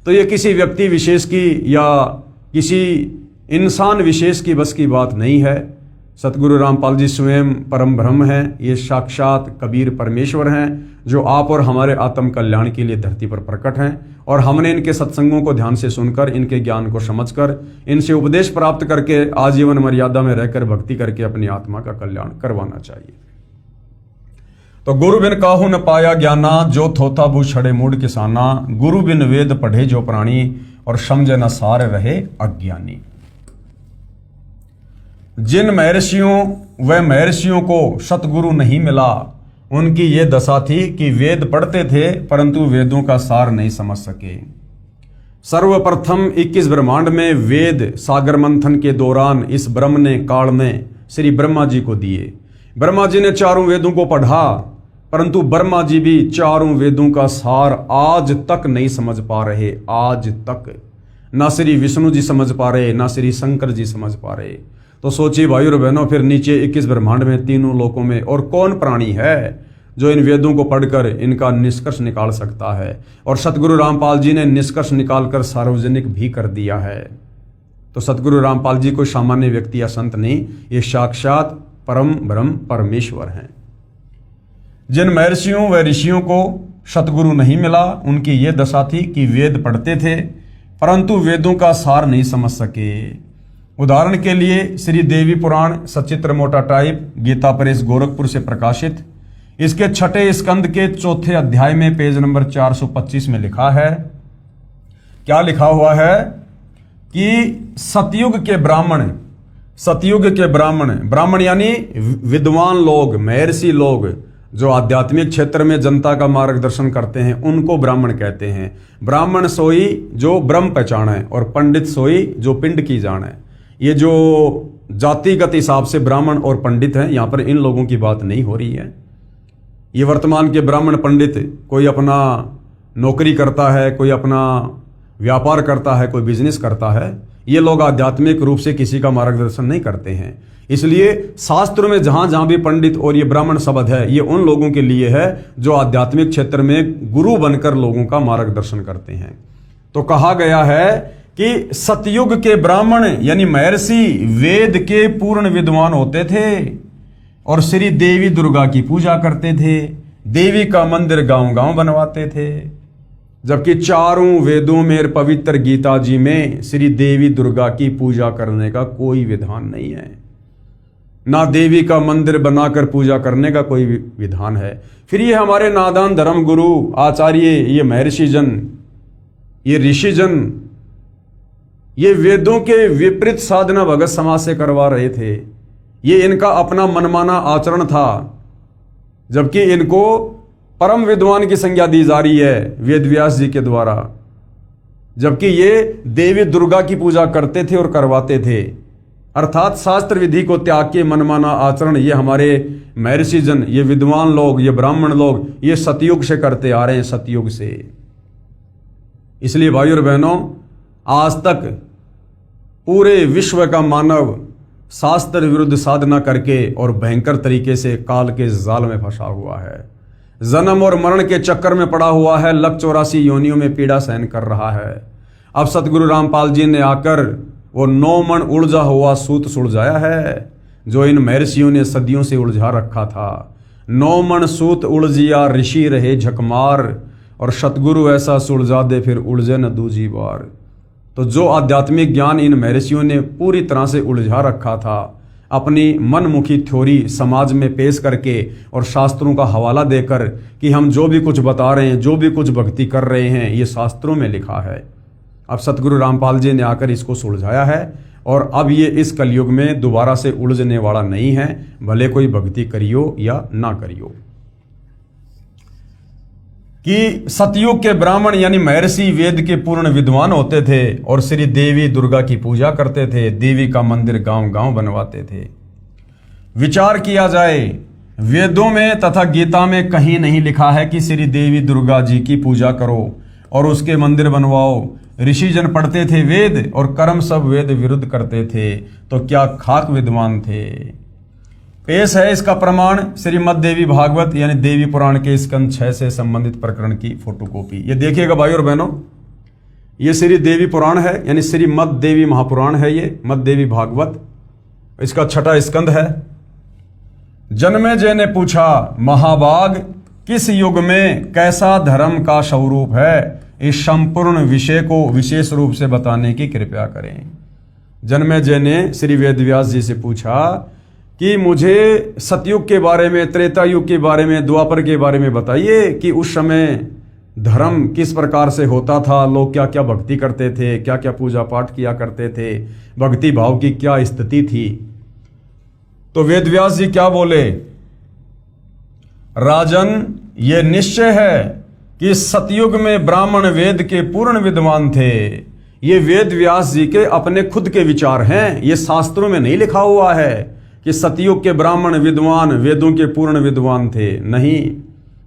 तो ये किसी व्यक्ति विशेष की या किसी इंसान विशेष की बस की बात नहीं है। सतगुरु रामपाल जी स्वयं परम ब्रह्म हैं, ये साक्षात कबीर परमेश्वर हैं, जो आप और हमारे आत्म कल्याण के लिए धरती पर प्रकट हैं। और हमने इनके सत्संगों को ध्यान से सुनकर, इनके ज्ञान को समझकर, इनसे उपदेश प्राप्त करके आजीवन मर्यादा में रहकर भक्ति करके अपनी आत्मा का कल्याण करवाना चाहिए। तो गुरु बिन काहू न पाया ज्ञाना, जो थोथा भू छड़े मूड किसाना, गुरु बिन वेद पढ़े जो प्राणी, और समझे न सार रहे अज्ञानी। जिन महर्षियों व महर्षियों को सतगुरु नहीं मिला, उनकी ये दशा थी कि वेद पढ़ते थे परंतु वेदों का सार नहीं समझ सके। सर्वप्रथम 21 ब्रह्मांड में वेद सागर मंथन के दौरान इस ब्रह्म ने काल ने श्री ब्रह्मा जी को दिए। ब्रह्मा जी ने 4 वेदों को पढ़ा, परंतु ब्रह्मा जी भी 4 वेदों का सार आज तक नहीं समझ पा रहे। आज तक ना श्री विष्णु जी समझ पा रहे, ना श्री शंकर जी समझ पा रहे। तो सोचिए भाइयों और बहनों, फिर नीचे 21 ब्रह्मांड में, तीनों लोकों में और कौन प्राणी है जो इन वेदों को पढ़कर इनका निष्कर्ष निकाल सकता है। और सतगुरु रामपाल जी ने निष्कर्ष निकालकर सार्वजनिक भी कर दिया है। तो सतगुरु रामपाल जी कोई सामान्य व्यक्ति या संत नहीं, ये साक्षात परम ब्रह्म परमेश्वर हैं। जिन महर्षियों व ऋषियों को सतगुरु नहीं मिला, उनकी ये दशा थी कि वेद पढ़ते थे परंतु वेदों का सार नहीं समझ सके। उदाहरण के लिए श्री देवी पुराण सचित्र मोटा टाइप, गीता प्रेस गोरखपुर से प्रकाशित, इसके 6ठे स्कंद के 4थे अध्याय में पेज नंबर 425 में लिखा है, क्या लिखा हुआ है कि सतयुग के ब्राह्मण यानी विद्वान लोग, महर्षि लोग जो आध्यात्मिक क्षेत्र में जनता का मार्गदर्शन करते हैं, उनको ब्राह्मण कहते हैं। ब्राह्मण सोई जो ब्रह्म पहचाने और पंडित सोई जो पिंड की जाने। ये जो जातिगत हिसाब से ब्राह्मण और पंडित हैं, यहां पर इन लोगों की बात नहीं हो रही है। ये वर्तमान के ब्राह्मण पंडित कोई अपना नौकरी करता है, कोई अपना व्यापार करता है, कोई बिजनेस करता है, ये लोग आध्यात्मिक रूप से किसी का मार्गदर्शन नहीं करते हैं। इसलिए शास्त्रों में जहां जहां भी पंडित और ये ब्राह्मण शब्द है, ये उन लोगों के लिए है जो आध्यात्मिक क्षेत्र में गुरु बनकर लोगों का मार्गदर्शन करते हैं। तो कहा गया है कि सतयुग के ब्राह्मण यानी महर्षि वेद के पूर्ण विद्वान होते थे और श्री देवी दुर्गा की पूजा करते थे, देवी का मंदिर गांव गांव बनवाते थे। जबकि चारों वेदों में पवित्र गीता जी में श्री देवी दुर्गा की पूजा करने का कोई विधान नहीं है, ना देवी का मंदिर बनाकर पूजा करने का कोई विधान है। फिर ये हमारे नादान धर्म गुरु आचार्य, ये महर्षि जन, ये ऋषि जन, ये वेदों के विपरीत साधना भगत समाज से करवा रहे थे। ये इनका अपना मनमाना आचरण था, जबकि इनको परम विद्वान की संज्ञा दी जा रही है वेद व्यास जी के द्वारा। जबकि ये देवी दुर्गा की पूजा करते थे और करवाते थे, अर्थात शास्त्र विधि को त्याग के मनमाना आचरण ये हमारे महर्षि जन, ये विद्वान लोग, ये ब्राह्मण लोग, ये सतयुग से करते आ रहे हैं, सतयुग से। इसलिए भाइयों और बहनों, आज तक पूरे विश्व का मानव शास्त्र विरुद्ध साधना करके और भयंकर तरीके से काल के जाल में फंसा हुआ है, जन्म और मरण के चक्कर में पड़ा हुआ है, लक 84 योनियों में पीड़ा सहन कर रहा है। अब सतगुरु रामपाल जी ने आकर वो 9 मन उलझा हुआ सूत सुलझाया है, जो इन महर्षियों ने सदियों से उलझा रखा था। 9 मन सूत उलझिया ऋषि रहे झकमार, और सतगुरु ऐसा सुलझा दे फिर उलझे न दूजी बार। तो जो आध्यात्मिक ज्ञान इन महर्षियों ने पूरी तरह से उलझा रखा था, अपनी मनमुखी थ्योरी समाज में पेश करके और शास्त्रों का हवाला देकर कि हम जो भी कुछ बता रहे हैं, जो भी कुछ भक्ति कर रहे हैं, ये शास्त्रों में लिखा है। अब सतगुरु रामपाल जी ने आकर इसको सुलझाया है, और अब ये इस कलयुग में दोबारा से उलझने वाला नहीं है, भले कोई भक्ति करियो या ना करियो। कि सतयुग के ब्राह्मण यानी महर्षि वेद के पूर्ण विद्वान होते थे और श्री देवी दुर्गा की पूजा करते थे, देवी का मंदिर गांव गांव बनवाते थे। विचार किया जाए, वेदों में तथा गीता में कहीं नहीं लिखा है कि श्री देवी दुर्गा जी की पूजा करो और उसके मंदिर बनवाओ। ऋषिजन पढ़ते थे वेद और कर्म सब वेद विरुद्ध करते थे, तो क्या खाक विद्वान थे। पेश है इसका प्रमाण श्रीमद देवी भागवत यानी देवी पुराण के स्कंद 6 से संबंधित प्रकरण की फोटोकॉपी। ये देखिएगा भाइयों और बहनों, ये श्री देवी पुराण है यानी श्रीमद देवी महापुराण है, ये मद देवी भागवत, इसका 6ठा स्कंद है। जन्मेजय ने पूछा, महाभाग किस युग में कैसा धर्म का स्वरूप है, इस संपूर्ण विषय को विशेष रूप से बताने की कृपा करें। जन्मेजय ने श्री वेदव्यास जी से पूछा कि मुझे सतयुग के बारे में, त्रेता युग के बारे में, द्वापर के बारे में बताइए कि उस समय धर्म किस प्रकार से होता था, लोग क्या क्या भक्ति करते थे, क्या क्या पूजा पाठ किया करते थे, भक्ति भाव की क्या स्थिति थी। तो वेदव्यास जी क्या बोले, राजन ये निश्चय है कि सतयुग में ब्राह्मण वेद के पूर्ण विद्वान थे। ये वेदव्यास जी के अपने खुद के विचार हैं, ये शास्त्रों में नहीं लिखा हुआ है कि सतयुग के ब्राह्मण विद्वान वेदों के पूर्ण विद्वान थे। नहीं,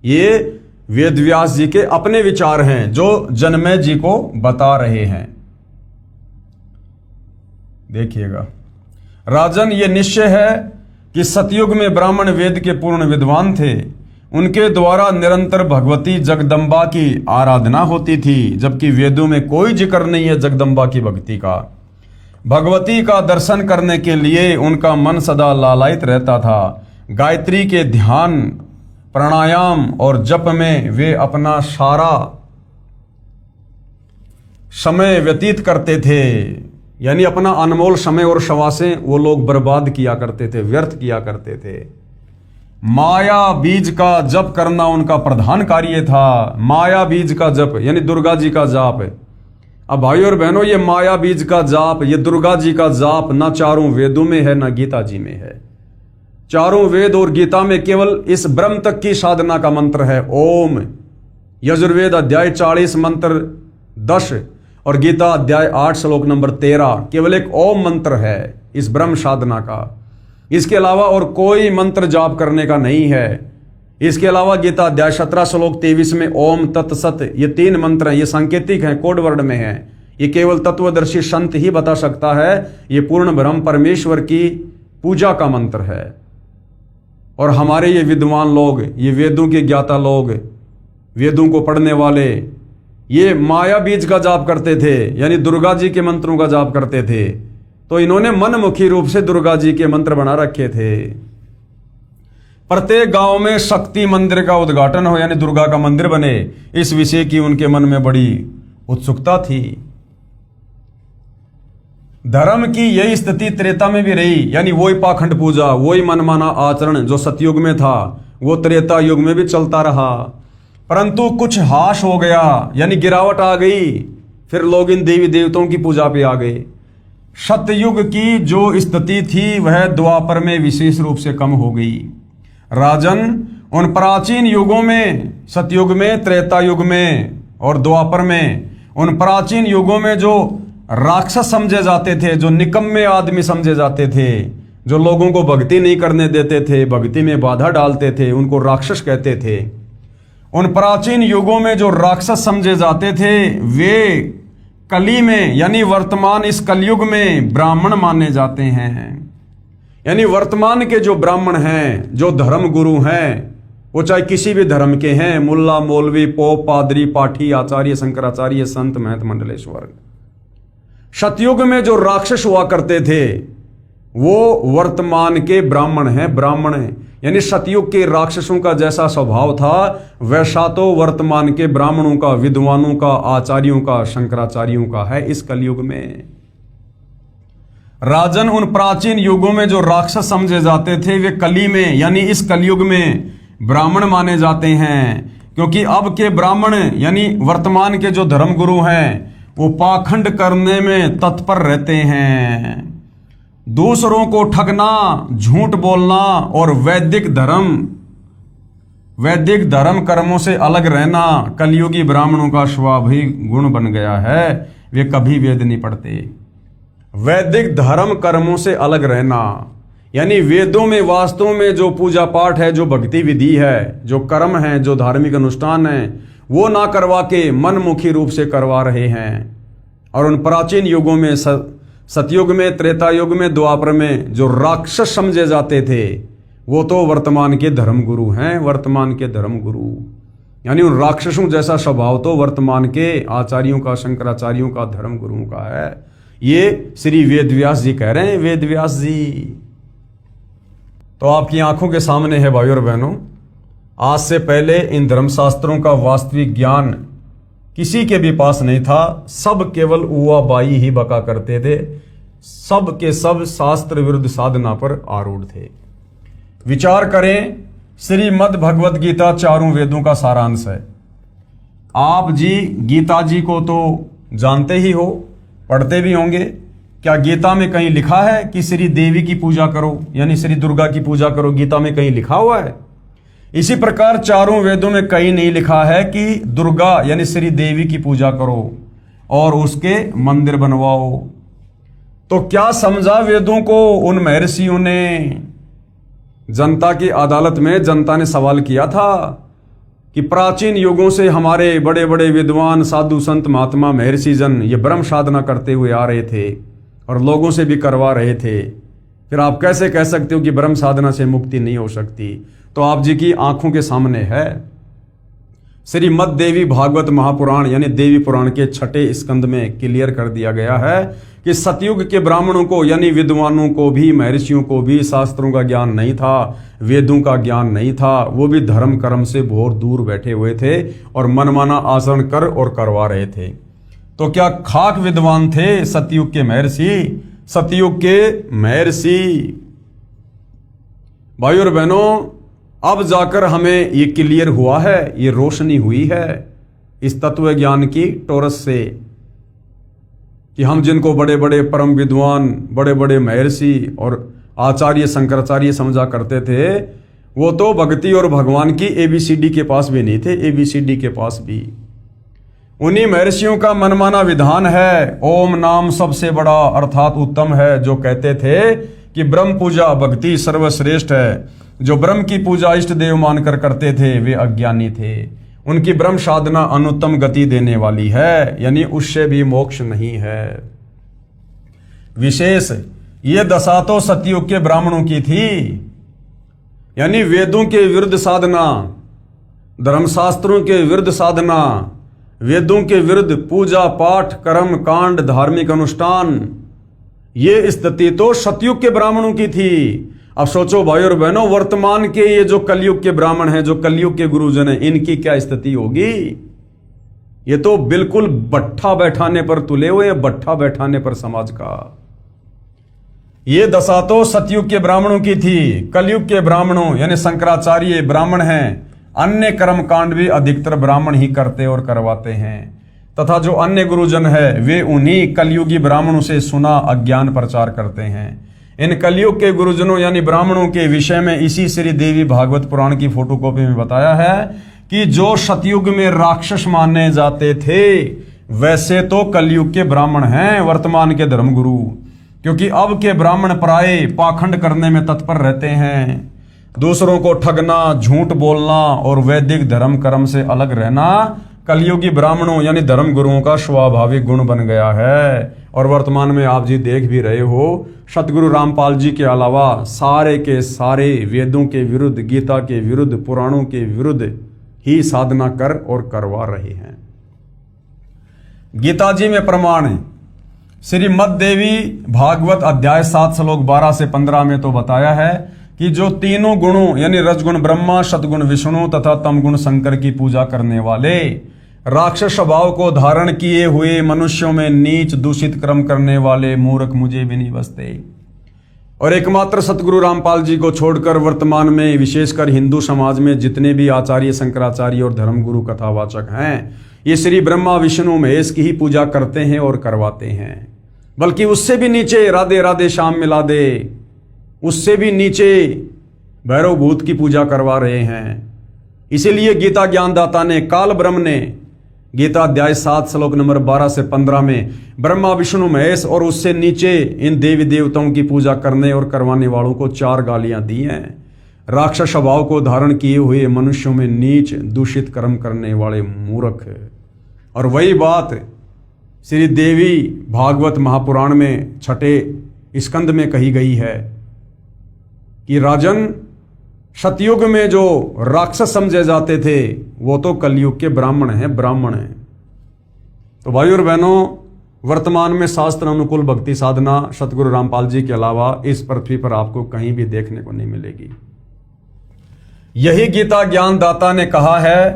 ये वेदव्यास जी के अपने विचार हैं जो जन्मेजय जी को बता रहे हैं। देखिएगा, राजन, ये निश्चय है कि सतयुग में ब्राह्मण वेद के पूर्ण विद्वान थे। उनके द्वारा निरंतर भगवती जगदम्बा की आराधना होती थी, जबकि वेदों में कोई जिक्र नहीं है जगदम्बा की भक्ति का। भगवती का दर्शन करने के लिए उनका मन सदा लालायित रहता था। गायत्री के ध्यान, प्राणायाम और जप में वे अपना सारा समय व्यतीत करते थे। यानी अपना अनमोल समय और श्वासें वो लोग बर्बाद किया करते थे, व्यर्थ किया करते थे। माया बीज का जप करना उनका प्रधान कार्य था। माया बीज का जप यानी दुर्गा जी का जाप। अब भाइयों और बहनों, ये माया बीज का जाप, ये दुर्गा जी का जाप ना चारों वेदों में है ना गीता जी में है। चारों वेद और गीता में केवल इस ब्रह्म तक की साधना का मंत्र है ओम। यजुर्वेद अध्याय 40 मंत्र 10 और गीता अध्याय 8 श्लोक नंबर 13 केवल एक ओम मंत्र है इस ब्रह्म साधना का। इसके अलावा और कोई मंत्र जाप करने का नहीं है। इसके अलावा गीता अध्याय 17 श्लोक 23 में ओम तत्सत, ये 3 मंत्र हैं। ये सांकेतिक हैं, कोड वर्ड में हैं। ये केवल तत्वदर्शी संत ही बता सकता है। ये पूर्ण ब्रह्म परमेश्वर की पूजा का मंत्र है। और हमारे ये विद्वान लोग, ये वेदों के ज्ञाता लोग, वेदों को पढ़ने वाले, ये माया बीज का जाप करते थे, यानी दुर्गा जी के मंत्रों का जाप करते थे। तो इन्होंने मनमुखी रूप से दुर्गा जी के मंत्र बना रखे थे। प्रत्येक गांव में शक्ति मंदिर का उद्घाटन हो, यानी दुर्गा का मंदिर बने, इस विषय की उनके मन में बड़ी उत्सुकता थी। धर्म की यही स्थिति त्रेता में भी रही, यानी वही पाखंड पूजा, वही मनमाना आचरण जो सतयुग में था वो त्रेता युग में भी चलता रहा। परंतु कुछ हाश हो गया, यानी गिरावट आ गई। फिर लोग इन देवी देवताओं की पूजा पे आ गए। सतयुग की जो स्थिति थी वह द्वापर में विशेष रूप से कम हो गई। राजन, उन प्राचीन युगों में, सतयुग में, त्रेता युग में और द्वापर में, उन प्राचीन युगों में जो राक्षस समझे जाते थे, जो निकम्मे आदमी समझे जाते थे, जो लोगों को भक्ति नहीं करने देते थे, भक्ति में बाधा डालते थे, उनको राक्षस कहते थे। उन प्राचीन युगों में जो राक्षस समझे जाते थे वे कली में, यानी वर्तमान इस कलयुग में ब्राह्मण माने जाते हैं। यानी वर्तमान के जो ब्राह्मण हैं, जो धर्म गुरु हैं, वो चाहे किसी भी धर्म के हैं, मुल्ला, मौलवी, पोप, पादरी, पाठी, आचार्य, शंकराचार्य, संत, महंत, मंडलेश्वर। सतयुग में जो राक्षस हुआ करते थे वो वर्तमान के ब्राह्मण हैं, ब्राह्मण हैं। यानी सतयुग के राक्षसों का जैसा स्वभाव था वैसा तो वर्तमान के ब्राह्मणों का, विद्वानों का, आचार्यों का, शंकराचार्यों का है इस कलयुग में। राजन, उन प्राचीन युगों में जो राक्षस समझे जाते थे वे कली में, यानी इस कलयुग में ब्राह्मण माने जाते हैं। क्योंकि अब के ब्राह्मण यानी वर्तमान के जो धर्मगुरु हैं वो पाखंड करने में तत्पर रहते हैं। दूसरों को ठगना, झूठ बोलना और वैदिक धर्म कर्मों से अलग रहना कलयुगी ब्राह्मणों का स्वाभाविक गुण बन गया है। वे कभी वेद नहीं पढ़ते। वैदिक धर्म कर्मों से अलग रहना यानी वेदों में वास्तव में जो पूजा पाठ है, जो भक्ति विधि है, जो कर्म है, जो धार्मिक अनुष्ठान है, वो ना करवा के मनमुखी रूप से करवा रहे हैं। और उन प्राचीन युगों में, सतयुग में, त्रेता युग में, द्वापर में जो राक्षस समझे जाते थे वो तो वर्तमान के धर्मगुरु हैं। वर्तमान के धर्मगुरु यानी उन राक्षसों जैसा स्वभाव तो वर्तमान के आचार्यों का, शंकराचार्यों का, धर्मगुरुओं का है। ये श्री वेदव्यास जी कह रहे हैं। वेदव्यास जी तो आपकी आंखों के सामने है भाइयों और बहनों। आज से पहले इन धर्मशास्त्रों का वास्तविक ज्ञान किसी के भी पास नहीं था। सब केवल उवा बाई ही बका करते थे। सब के सब शास्त्र विरुद्ध साधना पर आरूढ़ थे। विचार करें, श्रीमद् भगवत गीता चारों वेदों का सारांश है। आप जी गीता जी को तो जानते ही हो, पढ़ते भी होंगे। क्या गीता में कहीं लिखा है कि श्री देवी की पूजा करो, यानी श्री दुर्गा की पूजा करो? गीता में कहीं लिखा हुआ है? इसी प्रकार चारों वेदों में कहीं नहीं लिखा है कि दुर्गा यानी श्री देवी की पूजा करो और उसके मंदिर बनवाओ। तो क्या समझा वेदों को उन महर्षियों ने? जनता की अदालत में जनता ने सवाल किया था कि प्राचीन युगों से हमारे बड़े बड़े विद्वान, साधु, संत, महात्मा, महर्षि जन ये ब्रह्म साधना करते हुए आ रहे थे और लोगों से भी करवा रहे थे। फिर आप कैसे कह सकते हो कि ब्रह्म साधना से मुक्ति नहीं हो सकती? तो आप जी की आंखों के सामने है श्रीमद् देवी भागवत महापुराण यानी देवी पुराण के 6ठे स्कंद में क्लियर कर दिया गया है कि सतयुग के ब्राह्मणों को यानी विद्वानों को भी, महर्षियों को भी शास्त्रों का ज्ञान नहीं था, वेदों का ज्ञान नहीं था। वो भी धर्म कर्म से बहुत दूर बैठे हुए थे और मनमाना आचरण कर और करवा रहे थे। तो क्या खाक विद्वान थे सतयुग के महर्षि? सतयुग के महर्षि। भाई और बहनों, अब जाकर हमें ये क्लियर हुआ है, ये रोशनी हुई है इस तत्व ज्ञान की टोरस से कि हम जिनको बड़े बड़े परम विद्वान, बड़े बड़े महर्षि और आचार्य शंकराचार्य समझा करते थे, वो तो भक्ति और भगवान की एबीसीडी के पास भी नहीं थे। एबीसीडी के पास भी उन्हीं महर्षियों का मनमाना विधान है। ओम नाम सबसे बड़ा अर्थात उत्तम है, जो कहते थे कि ब्रह्म पूजा भक्ति सर्वश्रेष्ठ है। जो ब्रह्म की पूजा इष्ट देव मानकर करते थे वे अज्ञानी थे। उनकी ब्रह्म साधना अनुत्तम गति देने वाली है, यानी उससे भी मोक्ष नहीं है। विशेष ये दशा तो सतयुग के ब्राह्मणों की थी, यानी वेदों के विरुद्ध साधना, धर्मशास्त्रों के विरुद्ध साधना, वेदों के विरुद्ध पूजा पाठ कर्म कांड धार्मिक अनुष्ठान, ये स्थिति तो सतयुग के ब्राह्मणों की थी। अब सोचो भाई और बहनों, वर्तमान के ये जो कलयुग के ब्राह्मण हैं, जो कलयुग के गुरुजन हैं, इनकी क्या स्थिति होगी? ये तो बिल्कुल बट्ठा बैठाने पर तुले हुए हैं, बट्ठा बैठाने पर समाज का। ये दशा तो सतयुग के ब्राह्मणों की थी। कलयुग के ब्राह्मणों यानी शंकराचार्य ब्राह्मण हैं, अन्य कर्म कांड भी अधिकतर ब्राह्मण ही करते और करवाते हैं, तथा जो अन्य गुरुजन है वे उन्हीं कलयुगी ब्राह्मणों से सुना अज्ञान प्रचार करते हैं। इन कलयुग के गुरुजनों यानी ब्राह्मणों के विषय में इसी श्री देवी भागवत पुराण की फोटोकॉपी में बताया है कि जो सतयुग में राक्षस माने जाते थे वैसे तो कलयुग के ब्राह्मण हैं वर्तमान के धर्मगुरु, क्योंकि अब के ब्राह्मण प्राय पाखंड करने में तत्पर रहते हैं। दूसरों को ठगना, झूठ बोलना और वैदिक धर्म कर्म से अलग रहना कलयुगी ब्राह्मणों यानी धर्म गुरुओं का स्वाभाविक गुण बन गया है। और वर्तमान में आप जी देख भी रहे हो, सतगुरु रामपाल जी के अलावा सारे के सारे वेदों के विरुद्ध, गीता के विरुद्ध, पुराणों के विरुद्ध ही साधना कर और करवा रहे हैं। गीता जी में प्रमाण है, श्रीमद् देवी भागवत अध्याय 7 श्लोक 12 से 15 में तो बताया है कि जो तीनों गुणों यानी रजगुण ब्रह्मा, सतगुण विष्णु तथा तमगुण शंकर की पूजा करने वाले राक्षस स्वभाव को धारण किए हुए मनुष्यों में नीच दूषित कर्म करने वाले मूर्ख मुझे भी नहीं बसते। और एकमात्र सतगुरु रामपाल जी को छोड़कर वर्तमान में विशेषकर हिंदू समाज में जितने भी आचार्य शंकराचार्य और धर्मगुरु कथावाचक हैं, ये श्री ब्रह्मा विष्णु महेश की ही पूजा करते हैं और करवाते हैं। बल्कि उससे भी नीचे राधे राधे श्याम मिला दे, उससे भी नीचे भैरव भूत की पूजा करवा रहे हैं। इसीलिए गीता ज्ञानदाता ने, काल ब्रह्म ने गीता अध्याय 7 श्लोक नंबर 12 से 15 में ब्रह्मा विष्णु महेश और उससे नीचे इन देवी देवताओं की पूजा करने और करवाने वालों को 4 गालियां दी हैं। राक्षस स्वभाव को धारण किए हुए मनुष्यों में नीच दूषित कर्म करने वाले मूर्ख। और वही बात श्री देवी भागवत महापुराण में 6ठे स्कंद में कही गई है कि राजन, सतयुग में जो राक्षस समझे जाते थे वो तो कलयुग के ब्राह्मण हैं, ब्राह्मण हैं। तो भाई और बहनों, वर्तमान में शास्त्र अनुकूल भक्ति साधना सतगुरु रामपाल जी के अलावा इस पृथ्वी पर आपको कहीं भी देखने को नहीं मिलेगी। यही गीता ज्ञानदाता ने कहा है।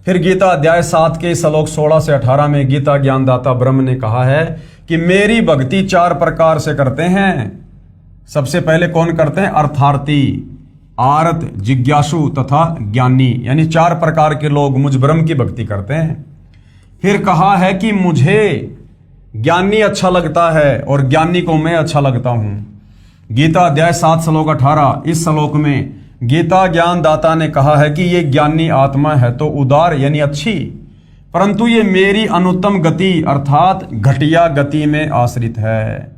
फिर गीता अध्याय 7 के श्लोक 16 से 18 में गीता ज्ञानदाता ब्रह्म ने कहा है कि मेरी भक्ति 4 प्रकार से करते हैं। सबसे पहले कौन करते हैं? अर्थार्थी, आर्त, जिज्ञासु तथा ज्ञानी, यानी 4 प्रकार के लोग मुझ ब्रह्म की भक्ति करते हैं। फिर कहा है कि मुझे ज्ञानी अच्छा लगता है और ज्ञानी को मैं अच्छा लगता हूं। गीता अध्याय 7 श्लोक 18, इस श्लोक में गीता ज्ञानदाता ने कहा है कि ये ज्ञानी आत्मा है तो उदार यानी अच्छी, परंतु ये मेरी अनुत्तम गति अर्थात घटिया गति में आश्रित है।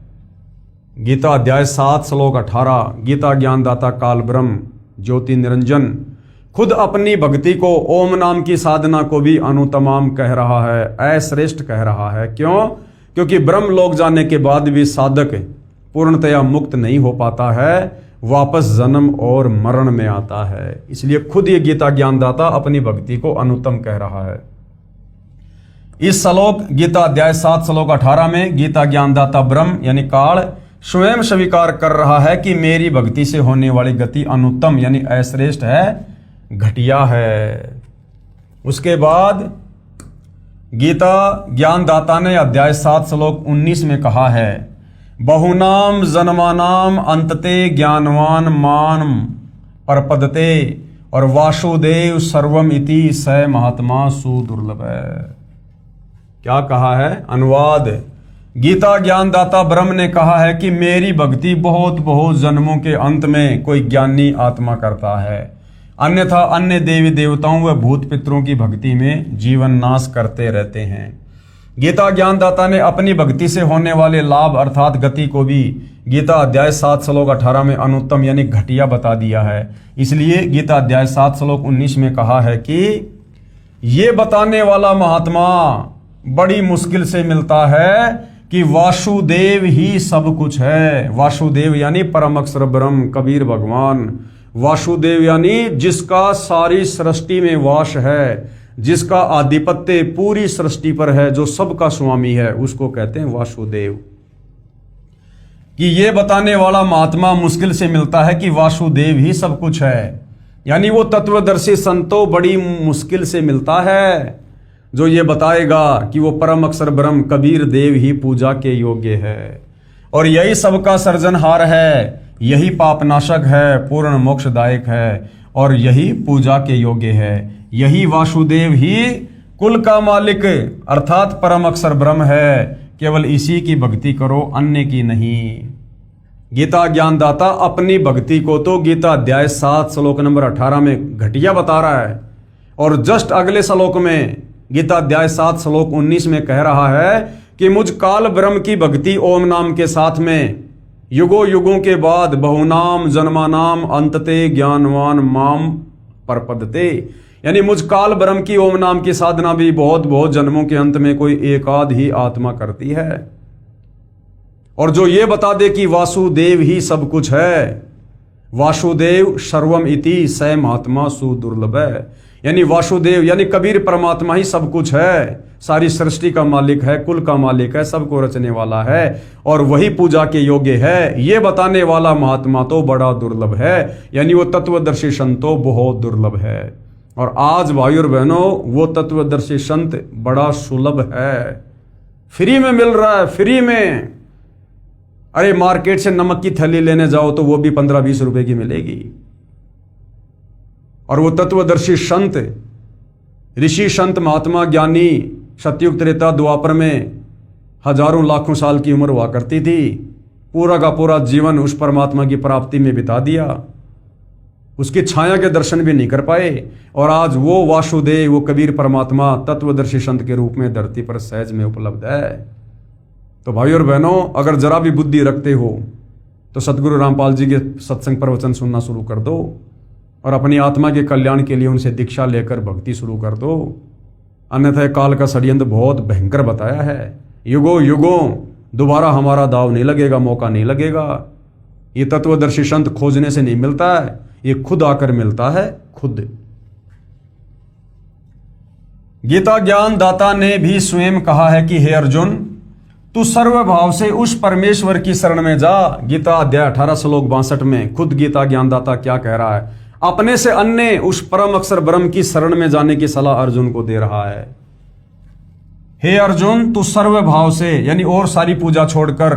गीता अध्याय 7 श्लोक 18, गीता ज्ञानदाता काल ब्रह्म ज्योति निरंजन खुद अपनी भक्ति को, ओम नाम की साधना को भी अनुतमाम कह रहा है, अश्रेष्ठ कह रहा है। क्यों? क्योंकि ब्रह्म लोक जाने के बाद भी साधक पूर्णतया मुक्त नहीं हो पाता है, वापस जन्म और मरण में आता है। इसलिए खुद ये गीता ज्ञानदाता अपनी भक्ति को अनुत्तम कह रहा है। इस श्लोक गीता अध्याय 7 श्लोक 18 में गीता ज्ञानदाता ब्रह्म यानी काल स्वयं स्वीकार कर रहा है कि मेरी भक्ति से होने वाली गति अनुत्तम यानी अश्रेष्ठ है, घटिया है। उसके बाद गीता ज्ञानदाता ने अध्याय 7 श्लोक 19 में कहा है, बहुनाम जन्मानाम अंतते ज्ञानवान मान परपदते और वासुदेव सर्वम इति स महात्मा सुदुर्लभ है। क्या कहा है? अनुवाद, गीता ज्ञानदाता ब्रह्म ने कहा है कि मेरी भक्ति बहुत बहुत जन्मों के अंत में कोई ज्ञानी आत्मा करता है, अन्यथा अन्य देवी देवताओं व भूत पितरों की भक्ति में जीवन नाश करते रहते हैं। गीता ज्ञानदाता ने अपनी भक्ति से होने वाले लाभ अर्थात गति को भी गीता अध्याय 7 श्लोक 18 में अनुत्तम यानी घटिया बता दिया है। इसलिए गीता अध्याय 7 श्लोक 19 में कहा है कि ये बताने वाला महात्मा बड़ी मुश्किल से मिलता है कि वासुदेव ही सब कुछ है। वासुदेव यानी परम अक्षर ब्रह्म कबीर भगवान। वासुदेव यानी जिसका सारी सृष्टि में वास है, जिसका आधिपत्य पूरी सृष्टि पर है, जो सबका स्वामी है, उसको कहते हैं वासुदेव। कि ये बताने वाला महात्मा मुश्किल से मिलता है कि वासुदेव ही सब कुछ है, यानी वो तत्वदर्शी संतो बड़ी मुश्किल से मिलता है जो ये बताएगा कि वो परम अक्षर ब्रह्म कबीर देव ही पूजा के योग्य है और यही सबका सृजनहार है, यही पापनाशक है, पूर्ण मोक्षदायक है और यही पूजा के योग्य है। यही वासुदेव ही कुल का मालिक अर्थात परम अक्षर ब्रह्म है। केवल इसी की भक्ति करो, अन्य की नहीं। गीता ज्ञानदाता अपनी भक्ति को तो गीता अध्याय 7 श्लोक नंबर 18 में घटिया बता रहा है और जस्ट अगले श्लोक में गीता अध्याय 7 श्लोक 19 में कह रहा है कि मुझ काल ब्रह्म की भक्ति ओम नाम के साथ में युगों युगों के बाद बहुनाम जन्मानाम अंतते ज्ञानवान माम परपदते, यानी मुझ काल ब्रह्म की ओम नाम की साधना भी बहुत बहुत जन्मों के अंत में कोई एकाध ही आत्मा करती है। और जो ये बता दे कि वासुदेव ही सब कुछ है, वासुदेव सर्वम इति स महात्मा सुदुर्लभ है, यानी वासुदेव यानी कबीर परमात्मा ही सब कुछ है, सारी सृष्टि का मालिक है, कुल का मालिक है, सबको रचने वाला है और वही पूजा के योग्य है। ये बताने वाला महात्मा तो बड़ा दुर्लभ है, यानी वो तत्वदर्शी संत तो बहुत दुर्लभ है। और आज भाई और बहनों वो तत्वदर्शी संत बड़ा सुलभ है, फ्री में मिल रहा है, फ्री में। अरे मार्केट से नमक की थैली लेने जाओ तो वो भी 15-20 रुपए की मिलेगी। और वो तत्वदर्शी संत, ऋषि संत महात्मा ज्ञानी सतयुग त्रेता द्वापर में हजारों लाखों साल की उम्र हुआ करती थी, पूरा का पूरा जीवन उस परमात्मा की प्राप्ति में बिता दिया, उसकी छाया के दर्शन भी नहीं कर पाए और आज वो वासुदेव वो कबीर परमात्मा तत्वदर्शी संत के रूप में धरती पर सहज में उपलब्ध है। तो भाई और बहनों अगर जरा भी बुद्धि रखते हो तो सतगुरु रामपाल जी के सत्संग प्रवचन सुनना शुरू कर दो और अपनी आत्मा के कल्याण के लिए उनसे दीक्षा लेकर भक्ति शुरू कर दो, अन्यथा काल का षड्यंत्र बहुत भयंकर बताया है। युगों युगों दोबारा हमारा दाव नहीं लगेगा, मौका नहीं लगेगा। ये तत्वदर्शी संत खोजने से नहीं मिलता है, ये खुद आकर मिलता है, खुद। गीता ज्ञान दाता ने भी स्वयं कहा है कि हे अर्जुन, तू सर्वभाव से उस परमेश्वर की शरण में जा। गीता अध्याय 18 श्लोक 62 में खुद गीता ज्ञानदाता क्या कह रहा है, अपने से अन्य उस परम अक्षर ब्रह्म की शरण में जाने की सलाह अर्जुन को दे रहा है। हे अर्जुन, तू सर्वभाव से यानी और सारी पूजा छोड़कर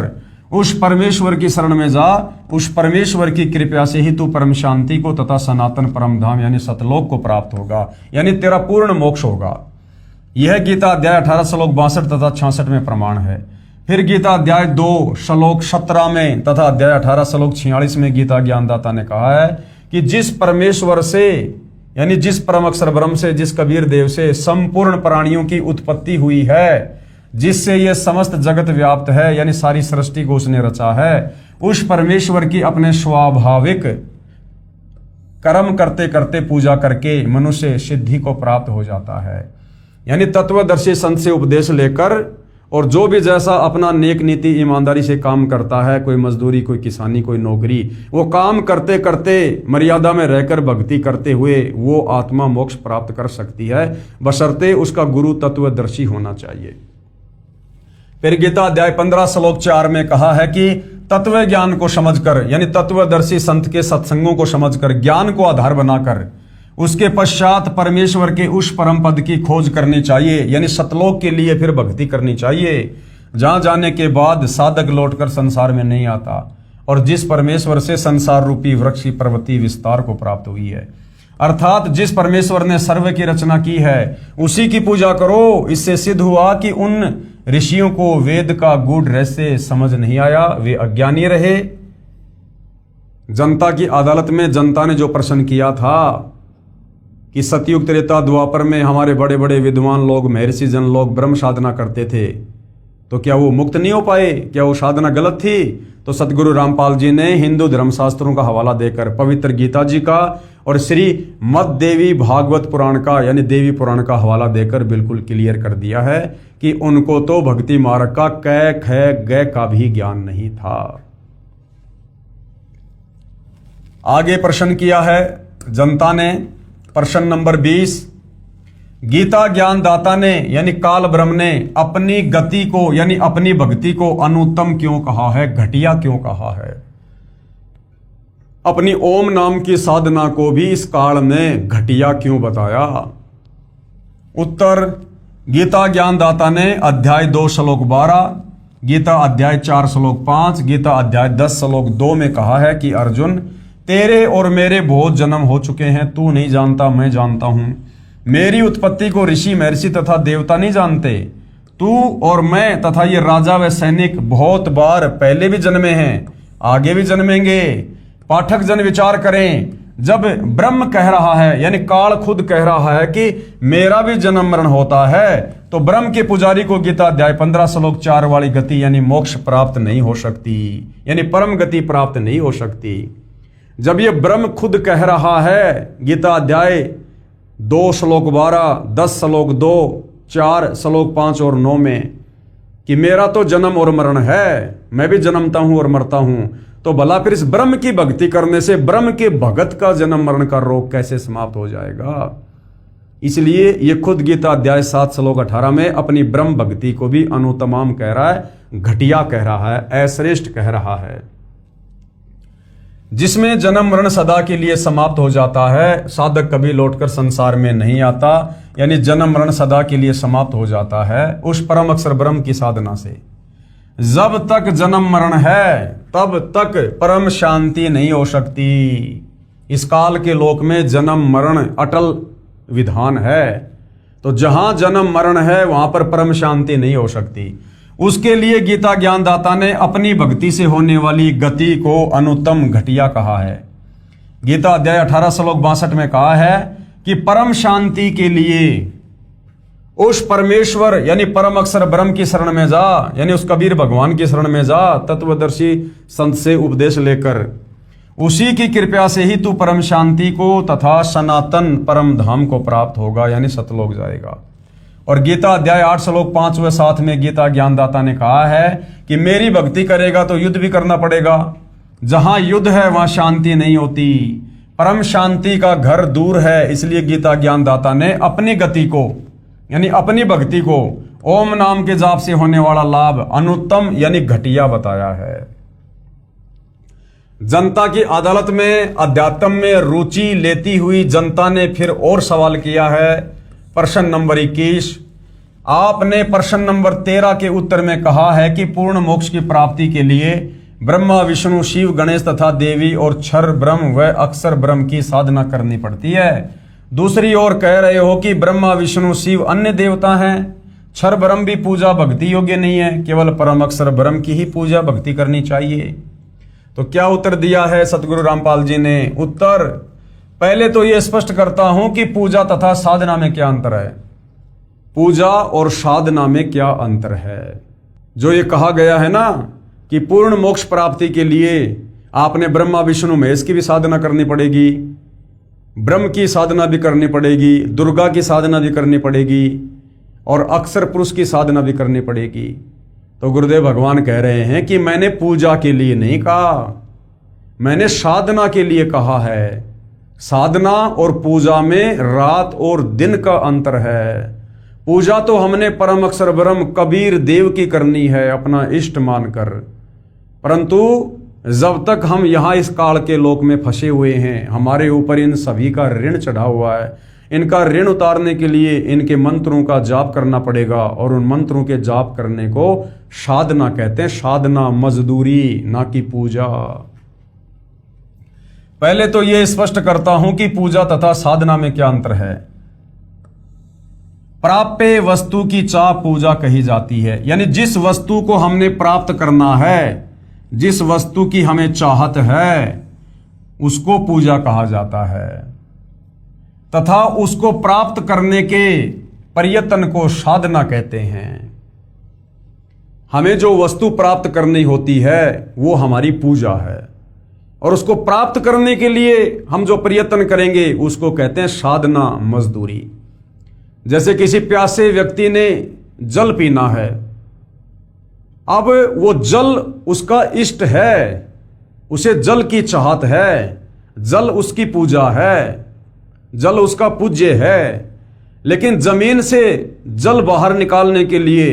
उस परमेश्वर की शरण में जा। उस परमेश्वर की कृपा से ही तू परम शांति को तथा सनातन परम धाम यानी सतलोक को प्राप्त होगा, यानी तेरा पूर्ण मोक्ष होगा। यह गीता अध्याय 18 श्लोक 62 तथा 66 में प्रमाण है। फिर गीता अध्याय 2 श्लोक 17 में तथा अध्याय 18 श्लोक 46 में गीता ज्ञानदाता ने कहा है कि जिस परमेश्वर से यानी जिस परम अक्षर ब्रह्म से, जिस कबीर देव से संपूर्ण प्राणियों की उत्पत्ति हुई है, जिससे यह समस्त जगत व्याप्त है यानी सारी सृष्टि को उसने रचा है, उस परमेश्वर की अपने स्वाभाविक कर्म करते करते पूजा करके मनुष्य सिद्धि को प्राप्त हो जाता है। यानी तत्वदर्शी संत से उपदेश लेकर और जो भी जैसा अपना नेक नीति ईमानदारी से काम करता है, कोई मजदूरी, कोई किसानी, कोई नौकरी, वो काम करते करते मर्यादा में रहकर भक्ति करते हुए वो आत्मा मोक्ष प्राप्त कर सकती है, बशर्ते उसका गुरु तत्वदर्शी होना चाहिए। फिर गीता अध्याय 15 श्लोक 4 में कहा है कि तत्व ज्ञान को समझकर, यानी तत्वदर्शी संत के सत्संगों को समझकर, ज्ञान को आधार बनाकर उसके पश्चात परमेश्वर के उस परम पद की खोज करनी चाहिए, यानी सतलोक के लिए फिर भक्ति करनी चाहिए, जहां जाने के बाद साधक लौटकर संसार में नहीं आता और जिस परमेश्वर से संसार रूपी वृक्ष की पर्वती विस्तार को प्राप्त हुई है। अर्थात जिस परमेश्वर ने सर्व की रचना की है उसी की पूजा करो। इससे सिद्ध हुआ कि उन ऋषियों को वेद का गूढ़ रहस्य समझ नहीं आया, वे अज्ञानी रहे। जनता की अदालत में जनता ने जो प्रश्न किया था कि सतयुग त्रेता द्वापर में हमारे बड़े बड़े विद्वान लोग, महर्षि जन लोग ब्रह्म साधना करते थे, तो क्या वो मुक्त नहीं हो पाए? क्या वो साधना गलत थी? तो सतगुरु रामपाल जी ने हिंदू धर्मशास्त्रों का हवाला देकर, पवित्र गीता जी का और श्री मद देवी भागवत पुराण का, यानी देवी पुराण का हवाला देकर बिल्कुल क्लियर कर दिया है कि उनको तो भक्ति मार्ग का कै ख ग का भी ज्ञान नहीं था। आगे प्रश्न किया है जनता ने, प्रश्न नंबर 20, गीता ज्ञान दाता ने यानी काल ब्रह्म ने अपनी गति को यानी अपनी भक्ति को अनुत्तम क्यों कहा है, घटिया क्यों कहा है? अपनी ओम नाम की साधना को भी इस काल ने घटिया क्यों बताया? उत्तर, गीता ज्ञान दाता ने अध्याय 2 श्लोक 12, गीता अध्याय 4 श्लोक 5, गीता अध्याय 10 श्लोक 2 में कहा है कि अर्जुन, तेरे और मेरे बहुत जन्म हो चुके हैं, तू नहीं जानता, मैं जानता हूं। मेरी उत्पत्ति को ऋषि, महर्षि तथा देवता नहीं जानते। तू और मैं तथा ये राजा व सैनिक बहुत बार पहले भी जन्मे हैं, आगे भी जन्मेंगे। पाठक जन विचार करें, जब ब्रह्म कह रहा है यानी काल खुद कह रहा है कि मेरा भी जन्म मरण होता है, तो ब्रह्म के पुजारी को गीता अध्याय 15 श्लोक 4 वाली गति यानी मोक्ष प्राप्त नहीं हो सकती, यानी परम गति प्राप्त नहीं हो सकती। जब ये ब्रह्म खुद कह रहा है गीता अध्याय 2 श्लोक 12, 10 श्लोक 2, 4 श्लोक 5 और 9 में कि मेरा तो जन्म और मरण है, मैं भी जन्मता हूं और मरता हूं, तो भला फिर इस ब्रह्म की भक्ति करने से ब्रह्म के भगत का जन्म मरण का रोग कैसे समाप्त हो जाएगा? इसलिए ये खुद गीता अध्याय 7 श्लोक 18 में अपनी ब्रह्म भक्ति को भी अनुत्तम कह रहा है, घटिया कह रहा है, अश्रेष्ठ कह रहा है। जिसमें जन्म मरण सदा के लिए समाप्त हो जाता है, साधक कभी लौटकर संसार में नहीं आता, यानी जन्म मरण सदा के लिए समाप्त हो जाता है उस परम अक्षर ब्रह्म की साधना से। जब तक जन्म मरण है तब तक परम शांति नहीं हो सकती। इस काल के लोक में जन्म मरण अटल विधान है, तो जहां जन्म मरण है वहां पर परम शांति नहीं हो सकती। उसके लिए गीता ज्ञानदाता ने अपनी भक्ति से होने वाली गति को अनुत्तम घटिया कहा है। गीता अध्याय 18 श्लोक 62 में कहा है कि परम शांति के लिए उस परमेश्वर यानी परम अक्षर ब्रह्म की शरण में जा, यानी उस कबीर भगवान की शरण में जा, तत्वदर्शी संत से उपदेश लेकर। उसी की कृपा से ही तू परम शांति को तथा सनातन परम धाम को प्राप्त होगा, यानी सतलोक जाएगा। और गीता अध्याय 8 श्लोक 5 व 7 में गीता ज्ञानदाता ने कहा है कि मेरी भक्ति करेगा तो युद्ध भी करना पड़ेगा। जहां युद्ध है वहां शांति नहीं होती, परम शांति का घर दूर है। इसलिए गीता ज्ञानदाता ने अपनी गति को यानी अपनी भक्ति को ओम नाम के जाप से होने वाला लाभ अनुत्तम यानी घटिया बताया है। जनता की अदालत में अध्यात्म में रुचि लेती हुई जनता ने फिर और सवाल किया है। प्रश्न नंबर 21, आपने प्रश्न नंबर 13 के उत्तर में कहा है कि पूर्ण मोक्ष की प्राप्ति के लिए ब्रह्मा, विष्णु, शिव, गणेश तथा देवी और क्षर ब्रह्म व अक्षर ब्रह्म की साधना करनी पड़ती है। दूसरी ओर कह रहे हो कि ब्रह्मा, विष्णु, शिव अन्य देवता हैं, क्षर ब्रह्म भी पूजा भक्ति योग्य नहीं है, केवल परम अक्षर ब्रह्म की ही पूजा भक्ति करनी चाहिए। तो क्या उत्तर दिया है सतगुरु रामपाल जी ने? उत्तर, पहले तो यह स्पष्ट करता हूं कि पूजा तथा साधना में क्या अंतर है। पूजा और साधना में क्या अंतर है? जो ये कहा गया है ना कि पूर्ण मोक्ष प्राप्ति के लिए आपने ब्रह्मा, विष्णु, महेश की भी साधना करनी पड़ेगी, ब्रह्म की साधना भी करनी पड़ेगी, दुर्गा की साधना भी करनी पड़ेगी, और अक्षर पुरुष की साधना भी करनी पड़ेगी। तो गुरुदेव भगवान कह रहे हैं कि मैंने पूजा के लिए नहीं कहा, मैंने साधना के लिए कहा है। साधना और पूजा में रात और दिन का अंतर है। पूजा तो हमने परम अक्षर ब्रह्म कबीर देव की करनी है अपना इष्ट मानकर, परंतु जब तक हम यहाँ इस काल के लोक में फंसे हुए हैं, हमारे ऊपर इन सभी का ऋण चढ़ा हुआ है। इनका ऋण उतारने के लिए इनके मंत्रों का जाप करना पड़ेगा, और उन मंत्रों के जाप करने को साधना कहते हैं। साधना मजदूरी, ना कि पूजा। पहले तो ये स्पष्ट करता हूं कि पूजा तथा साधना में क्या अंतर है। प्राप्य वस्तु की चाह पूजा कही जाती है, यानी जिस वस्तु को हमने प्राप्त करना है, जिस वस्तु की हमें चाहत है, उसको पूजा कहा जाता है, तथा उसको प्राप्त करने के प्रयत्न को साधना कहते हैं। हमें जो वस्तु प्राप्त करनी होती है वो हमारी पूजा है, और उसको प्राप्त करने के लिए हम जो प्रयत्न करेंगे उसको कहते हैं साधना मजदूरी। जैसे किसी प्यासे व्यक्ति ने जल पीना है, अब वो जल उसका इष्ट है, उसे जल की चाहत है, जल उसकी पूजा है, जल उसका पूज्य है, लेकिन जमीन से जल बाहर निकालने के लिए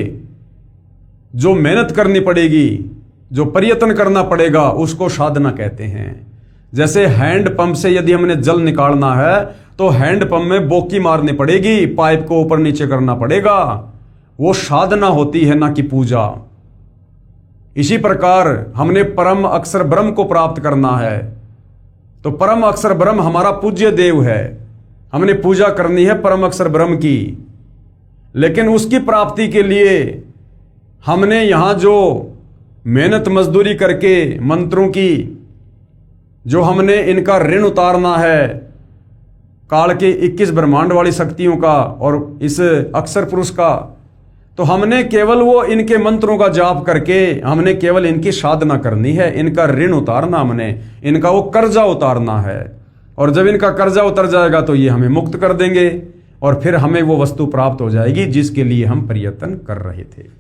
जो मेहनत करनी पड़ेगी, जो प्रयत्न करना पड़ेगा, उसको साधना कहते हैं। जैसे हैंडपंप से यदि हमने जल निकालना है तो हैंडपंप में बोकी मारनी पड़ेगी, पाइप को ऊपर नीचे करना पड़ेगा, वो साधना होती है, ना कि पूजा। इसी प्रकार हमने परम अक्षर ब्रह्म को प्राप्त करना है, तो परम अक्षर ब्रह्म हमारा पूज्य देव है, हमने पूजा करनी है परम अक्षर ब्रह्म की। लेकिन उसकी प्राप्ति के लिए हमने यहां जो मेहनत मजदूरी करके मंत्रों की जो हमने इनका ऋण उतारना है, काल के 21 ब्रह्मांड वाली शक्तियों का और इस अक्षर पुरुष का, तो हमने केवल वो इनके मंत्रों का जाप करके हमने केवल इनकी साधना करनी है, इनका ऋण उतारना, हमने इनका वो कर्जा उतारना है। और जब इनका कर्जा उतर जाएगा तो ये हमें मुक्त कर देंगे, और फिर हमें वो वस्तु प्राप्त हो जाएगी जिसके लिए हम प्रयत्न कर रहे थे।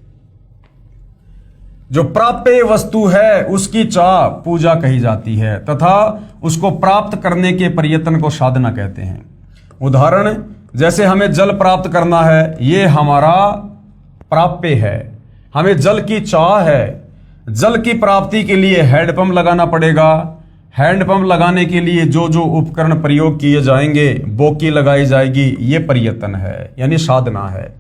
जो प्राप्य वस्तु है उसकी चाह पूजा कही जाती है, तथा उसको प्राप्त करने के प्रयत्न को साधना कहते हैं। उदाहरण, जैसे हमें जल प्राप्त करना है, ये हमारा प्राप्य है, हमें जल की चाह है। जल की प्राप्ति के लिए हैंडपंप लगाना पड़ेगा, हैंडपंप लगाने के लिए जो जो उपकरण प्रयोग किए जाएंगे, बोकी लगाई जाएगी, ये प्रयत्न है, यानी साधना है।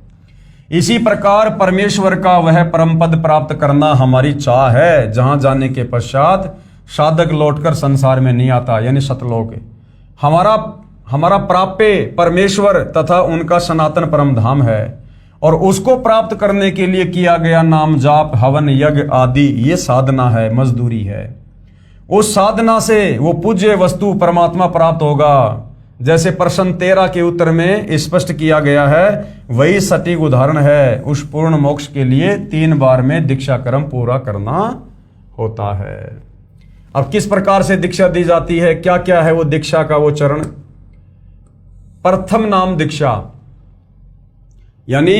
इसी प्रकार परमेश्वर का वह परम पद प्राप्त करना हमारी चाह है, जहां जाने के पश्चात साधक लौटकर संसार में नहीं आता, यानी सतलोक। हमारा प्राप्य परमेश्वर तथा उनका सनातन परम धाम है, और उसको प्राप्त करने के लिए किया गया नाम जाप, हवन, यज्ञ आदि, ये साधना है, मजदूरी है। उस साधना से वो पूज्य वस्तु परमात्मा प्राप्त होगा। जैसे प्रश्न 13 के उत्तर में स्पष्ट किया गया है, वही सटीक उदाहरण है। उस पूर्ण मोक्ष के लिए 3 बार में दीक्षा क्रम पूरा करना होता है। अब किस प्रकार से दीक्षा दी जाती है, क्या क्या है वो दीक्षा का वो चरण। प्रथम नाम दीक्षा, यानी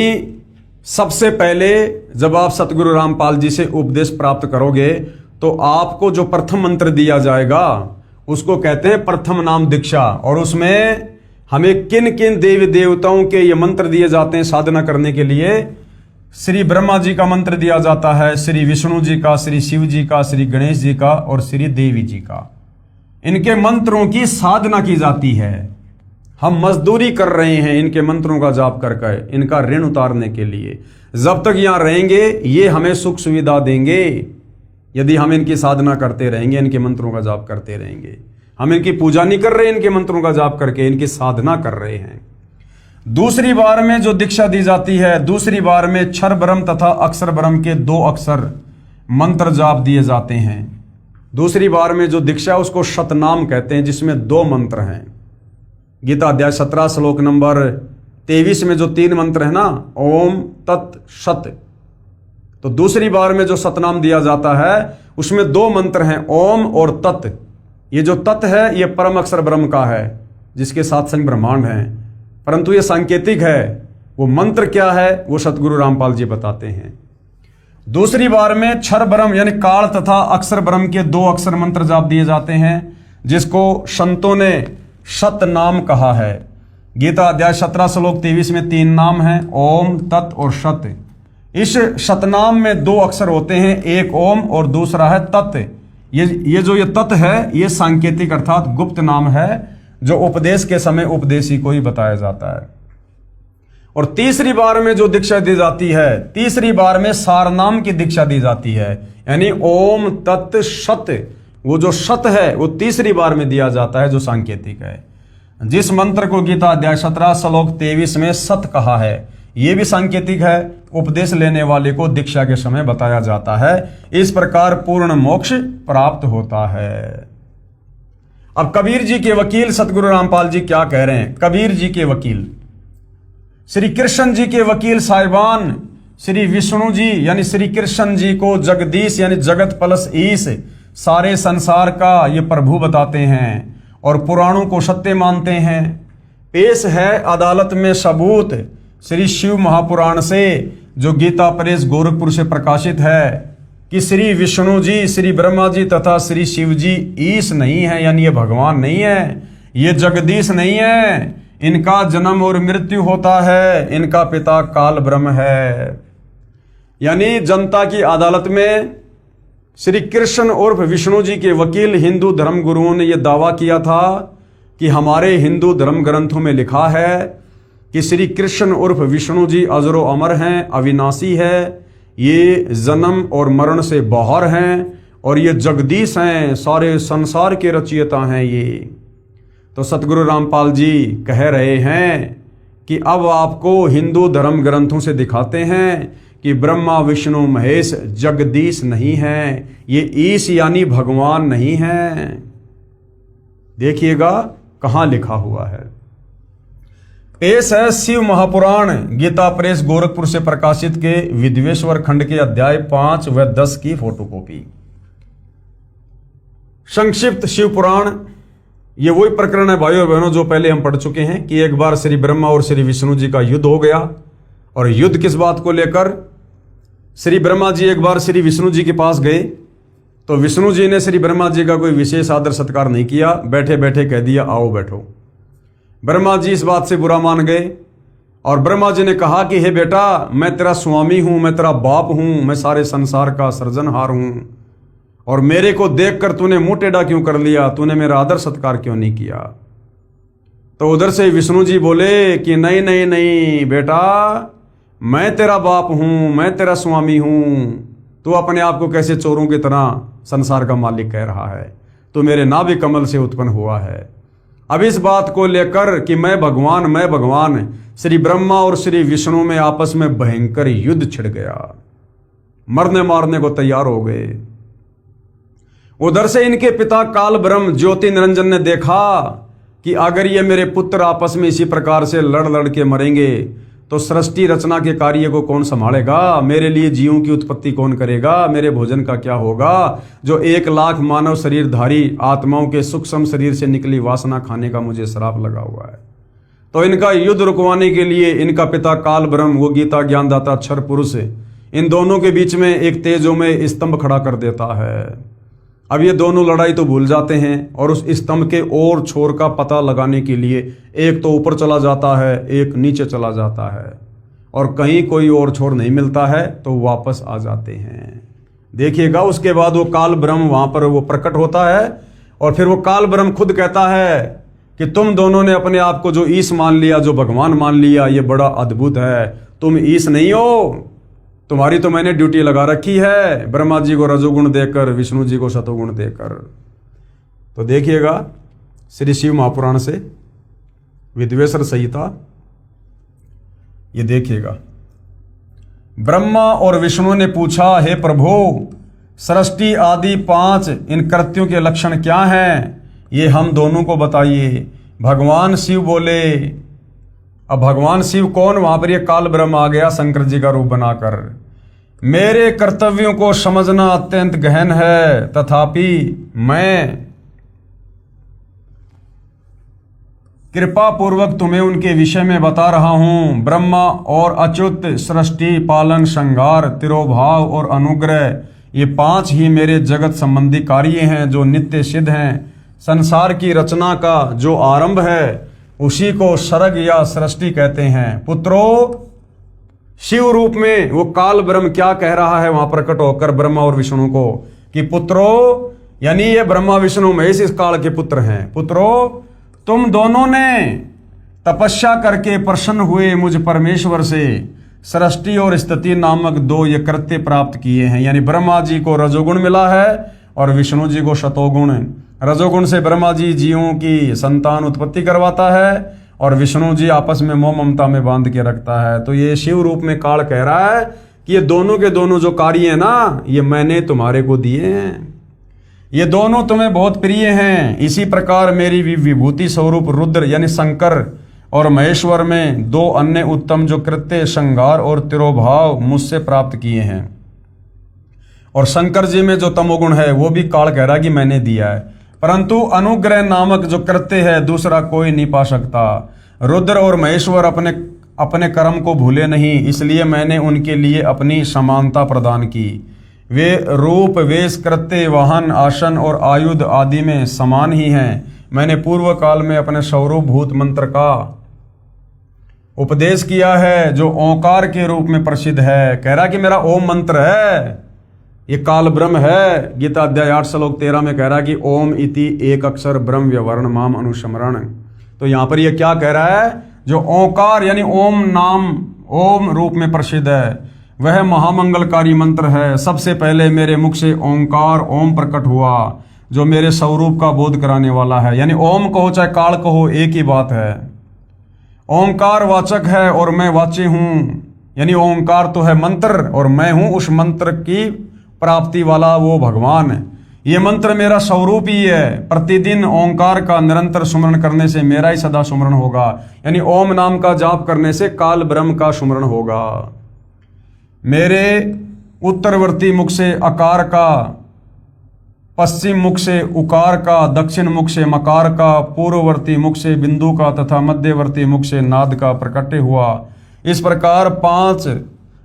सबसे पहले जब आप सतगुरु रामपाल जी से उपदेश प्राप्त करोगे तो आपको जो प्रथम मंत्र दिया जाएगा उसको कहते हैं प्रथम नाम दीक्षा। और उसमें हमें किन किन देवी देवताओं के ये मंत्र दिए जाते हैं साधना करने के लिए। श्री ब्रह्मा जी का मंत्र दिया जाता है, श्री विष्णु जी का, श्री शिव जी का, श्री गणेश जी का और श्री देवी जी का। इनके मंत्रों की साधना की जाती है। हम मजदूरी कर रहे हैं इनके मंत्रों का जाप करके, इनका ऋण उतारने के लिए। जब तक यहां रहेंगे ये हमें सुख सुविधा देंगे, यदि हम इनकी साधना करते रहेंगे, इनके मंत्रों का जाप करते रहेंगे। हम इनकी पूजा नहीं कर रहे, इनके मंत्रों का जाप करके इनकी साधना कर रहे हैं। दूसरी बार में जो दीक्षा दी जाती है, दूसरी बार में क्षर ब्रह्म तथा अक्षर ब्रह्म के 2 अक्षर मंत्र जाप दिए जाते हैं। दूसरी बार में जो दीक्षा उसको शतनाम कहते हैं, जिसमें 2 मंत्र हैं। गीता अध्याय 17 श्लोक नंबर 23 में जो 3 मंत्र है ना, ओम तत् सत, तो दूसरी बार में जो सतनाम दिया जाता है उसमें 2 मंत्र हैं, ओम और तत्। ये जो तत् है ये परम अक्षर ब्रह्म का है, जिसके 7 संग ब्रह्मांड हैं, परंतु ये सांकेतिक है। वो मंत्र क्या है वो सतगुरु रामपाल जी बताते हैं। दूसरी बार में क्षर ब्रह्म यानी काल तथा अक्षर ब्रह्म के 2 अक्षर मंत्र जाप दिए जाते हैं, जिसको संतों ने शत नाम कहा है। गीता अध्याय 17 श्लोक 23 में 3 नाम हैं, ओम, तत् और शत। इस शतनाम में 2 अक्षर होते हैं, एक ओम और दूसरा है तत्। ये जो ये तत् है ये सांकेतिक अर्थात गुप्त नाम है, जो उपदेश के समय उपदेशी को ही बताया जाता है। और तीसरी बार में जो दीक्षा दी जाती है, तीसरी बार में सार नाम की दीक्षा दी जाती है, यानी ओम तत् शत। वो जो शत है वो तीसरी बार में दिया जाता है, जो सांकेतिक है। जिस मंत्र को गीता अध्याय 17 श्लोक 23 में सत कहा है, ये भी सांकेतिक है, उपदेश लेने वाले को दीक्षा के समय बताया जाता है। इस प्रकार पूर्ण मोक्ष प्राप्त होता है। अब कबीर जी के वकील सतगुरु रामपाल जी क्या कह रहे हैं? कबीर जी के वकील, श्री कृष्ण जी के वकील साहिबान श्री विष्णु जी यानी श्री कृष्ण जी को जगदीश यानी जगत प्लस ईश, सारे संसार का ये प्रभु बताते हैं और पुराणों को सत्य मानते हैं। पेश है अदालत में सबूत श्री शिव महापुराण से, जो गीता प्रेस गोरखपुर से प्रकाशित है, कि श्री विष्णु जी, श्री ब्रह्मा जी तथा श्री शिव जी ईश नहीं है, यानी ये भगवान नहीं है, ये जगदीश नहीं है। इनका जन्म और मृत्यु होता है, इनका पिता काल ब्रह्म है। यानी जनता की अदालत में श्री कृष्ण उर्फ विष्णु जी के वकील हिंदू धर्म गुरुओं ने यह दावा किया था कि हमारे हिंदू धर्म ग्रंथों में लिखा है कि श्री कृष्ण उर्फ विष्णु जी अजरो अमर हैं, अविनाशी है, ये जन्म और मरण से बाहर हैं और ये जगदीश हैं, सारे संसार के रचयिता हैं ये। तो सतगुरु रामपाल जी कह रहे हैं कि अब आपको हिंदू धर्म ग्रंथों से दिखाते हैं कि ब्रह्मा विष्णु महेश जगदीश नहीं है, ये ईश यानी भगवान नहीं है। देखिएगा कहां लिखा हुआ है। पेश है शिव महापुराण गीता प्रेस गोरखपुर से प्रकाशित के विद्वेश्वर खंड के अध्याय 5 व 10 की फोटोकॉपी। संक्षिप्त शिव पुराण, ये वही प्रकरण है भाइयों और बहनों जो पहले हम पढ़ चुके हैं कि एक बार श्री ब्रह्मा और श्री विष्णु जी का युद्ध हो गया। और युद्ध किस बात को लेकर? श्री ब्रह्मा जी एक बार श्री विष्णु जी के पास गए तो विष्णु जी ने श्री ब्रह्मा जी का कोई विशेष आदर सत्कार नहीं किया, बैठे बैठे कह दिया आओ बैठो। ब्रह्मा जी इस बात से बुरा मान गए और ब्रह्मा जी ने कहा कि हे बेटा, मैं तेरा स्वामी हूं, मैं तेरा बाप हूं, मैं सारे संसार का सृजनहार हूं, और मेरे को देखकर तूने मुंह टेढ़ा क्यों कर लिया? तूने मेरा आदर सत्कार क्यों नहीं किया? तो उधर से विष्णु जी बोले कि नहीं नहीं नहीं बेटा, मैं तेरा बाप हूं, मैं तेरा स्वामी हूं, तू अपने आप को कैसे चोरों की तरह संसार का मालिक कह रहा है? तू मेरे नाभि कमल से उत्पन्न हुआ है। अब इस बात को लेकर कि मैं भगवान, श्री ब्रह्मा और श्री विष्णु में आपस में भयंकर युद्ध छिड़ गया, मरने मारने को तैयार हो गए। उधर से इनके पिता काल ब्रह्म ज्योति निरंजन ने देखा कि अगर ये मेरे पुत्र आपस में इसी प्रकार से लड़ लड़ के मरेंगे तो सृष्टि रचना के कार्य को कौन संभालेगा? मेरे लिए जीवों की उत्पत्ति कौन करेगा? मेरे भोजन का क्या होगा? जो 1 लाख मानव शरीरधारी आत्माओं के सूक्ष्म शरीर से निकली वासना खाने का मुझे श्राप लगा हुआ है। तो इनका युद्ध रुकवाने के लिए इनका पिता काल ब्रह्म, वो गीता ज्ञानदाता अक्षर पुरुष, इन दोनों के बीच में एक तेजोमय स्तंभ खड़ा कर देता है। अब ये दोनों लड़ाई तो भूल जाते हैं और उस स्तंभ के और छोर का पता लगाने के लिए एक तो ऊपर चला जाता है, एक नीचे चला जाता है, और कहीं कोई और छोर नहीं मिलता है तो वापस आ जाते हैं। देखिएगा उसके बाद वो काल ब्रह्म वहां पर वो प्रकट होता है और फिर वो काल ब्रह्म खुद कहता है कि तुम दोनों ने अपने आप को जो ईश मान लिया, जो भगवान मान लिया, ये बड़ा अद्भुत है। तुम ईश नहीं हो, तुम्हारी तो मैंने ड्यूटी लगा रखी है, ब्रह्मा जी को रजोगुण देकर, विष्णु जी को सतोगुण देकर। तो देखिएगा श्री शिव महापुराण से विद्वेश्वर संहिता, ये देखिएगा। ब्रह्मा और विष्णु ने पूछा, हे प्रभु, सृष्टि आदि 5 इन कृत्यों के लक्षण क्या हैं? ये हम दोनों को बताइए। भगवान शिव बोले। अब भगवान शिव कौन? वहां पर ये काल ब्रह्म आ गया शंकर जी का रूप बनाकर। मेरे कर्तव्यों को समझना अत्यंत गहन है, तथापि मैं कृपा पूर्वक तुम्हें उनके विषय में बता रहा हूँ। ब्रह्मा और अच्युत, सृष्टि, पालन, संहार, तिरोभाव और अनुग्रह, ये 5 ही मेरे जगत संबंधी कार्य हैं जो नित्य सिद्ध हैं। संसार की रचना का जो आरंभ है उसी को सर्ग या सृष्टि कहते हैं। पुत्रो, शिव रूप में वो काल ब्रह्म क्या कह रहा है वहां प्रकट होकर ब्रह्मा और विष्णु को कि पुत्रो, यानी ये ब्रह्मा विष्णु महेश इस काल के पुत्र हैं। पुत्रो, तुम दोनों ने तपस्या करके प्रसन्न हुए मुझ परमेश्वर से सृष्टि और स्थिति नामक 2 ये कृत्य प्राप्त किए हैं। यानी ब्रह्मा जी को रजोगुण मिला है और विष्णु जी को शतोगुण। रजोगुण से ब्रह्मा जी जीवों की संतान उत्पत्ति करवाता है और विष्णु जी आपस में मोह ममता में बांध के रखता है। तो ये शिव रूप में काल कह रहा है कि ये दोनों के दोनों जो कार्य है ना, ये मैंने तुम्हारे को दिए हैं, ये दोनों तुम्हें बहुत प्रिय हैं। इसी प्रकार मेरी विभूति स्वरूप रुद्र यानी शंकर और महेश्वर में 2 अन्य उत्तम जो कृत्य, संहार और तिरोभाव मुझसे प्राप्त किए हैं। और शंकर जी में जो तमोगुण है वो भी काल कह रहा है कि मैंने दिया है, परंतु अनुग्रह नामक जो कृत्य है दूसरा कोई नहीं पा सकता। रुद्र और महेश्वर अपने कर्म को भूले नहीं, इसलिए मैंने उनके लिए अपनी समानता प्रदान की। वे रूप, वेश, कृत्य, वाहन, आसन और आयुध आदि में समान ही हैं। मैंने पूर्व काल में अपने स्वरूप भूत मंत्र का उपदेश किया है जो ओंकार के रूप में प्रसिद्ध है। कह रहा कि मेरा ओम मंत्र है, ये काल ब्रह्म है। गीता अध्याय 8 श्लोक 13 में कह रहा है कि ओम इति एक अक्षर ब्रह्म व्यवर्ण माम अनुस्मरण। तो यहां पर ये क्या कह रहा है, जो ओंकार यानी ओम नाम, ओम रूप में प्रसिद्ध है, वह महामंगलकारी मंत्र है। सबसे पहले मेरे मुख से ओंकार ओम प्रकट हुआ जो मेरे स्वरूप का बोध कराने वाला है। यानी ओम कहो चाहे काल कहो एक ही बात है। ओंकार वाचक है और मैं वाच्य हूं। यानी ओंकार तो है मंत्र और मैं हूं उस मंत्र की प्राप्ति वाला वो भगवान। ये मंत्र मेरा स्वरूप ही है। प्रतिदिन ओंकार का निरंतर सुमरण करने से मेरा ही सदा सुमरण होगा। यानी ओम नाम का जाप करने से काल ब्रह्म का सुमरण होगा। मेरे उत्तरवर्ती मुख से अकार का, पश्चिम मुख से उकार का, दक्षिण मुख से मकार का, पूर्ववर्ती मुख से बिंदु का तथा मध्यवर्ती मुख से नाद का प्रकट हुआ। इस प्रकार 5